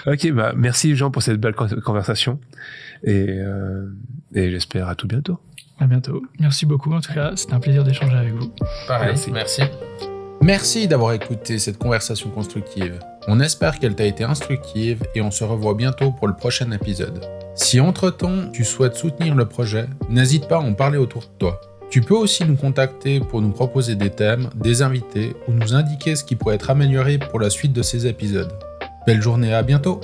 Ok, bah merci Jean pour cette belle conversation. Et j'espère à tout bientôt. À bientôt. Merci beaucoup. En tout cas, c'était un plaisir d'échanger avec vous. Pareil, Merci. merci. Merci d'avoir écouté cette conversation constructive. On espère qu'elle t'a été instructive et on se revoit bientôt pour le prochain épisode. Si entre-temps tu souhaites soutenir le projet, n'hésite pas à en parler autour de toi. Tu peux aussi nous contacter pour nous proposer des thèmes, des invités ou nous indiquer ce qui pourrait être amélioré pour la suite de ces épisodes. Belle journée, à bientôt!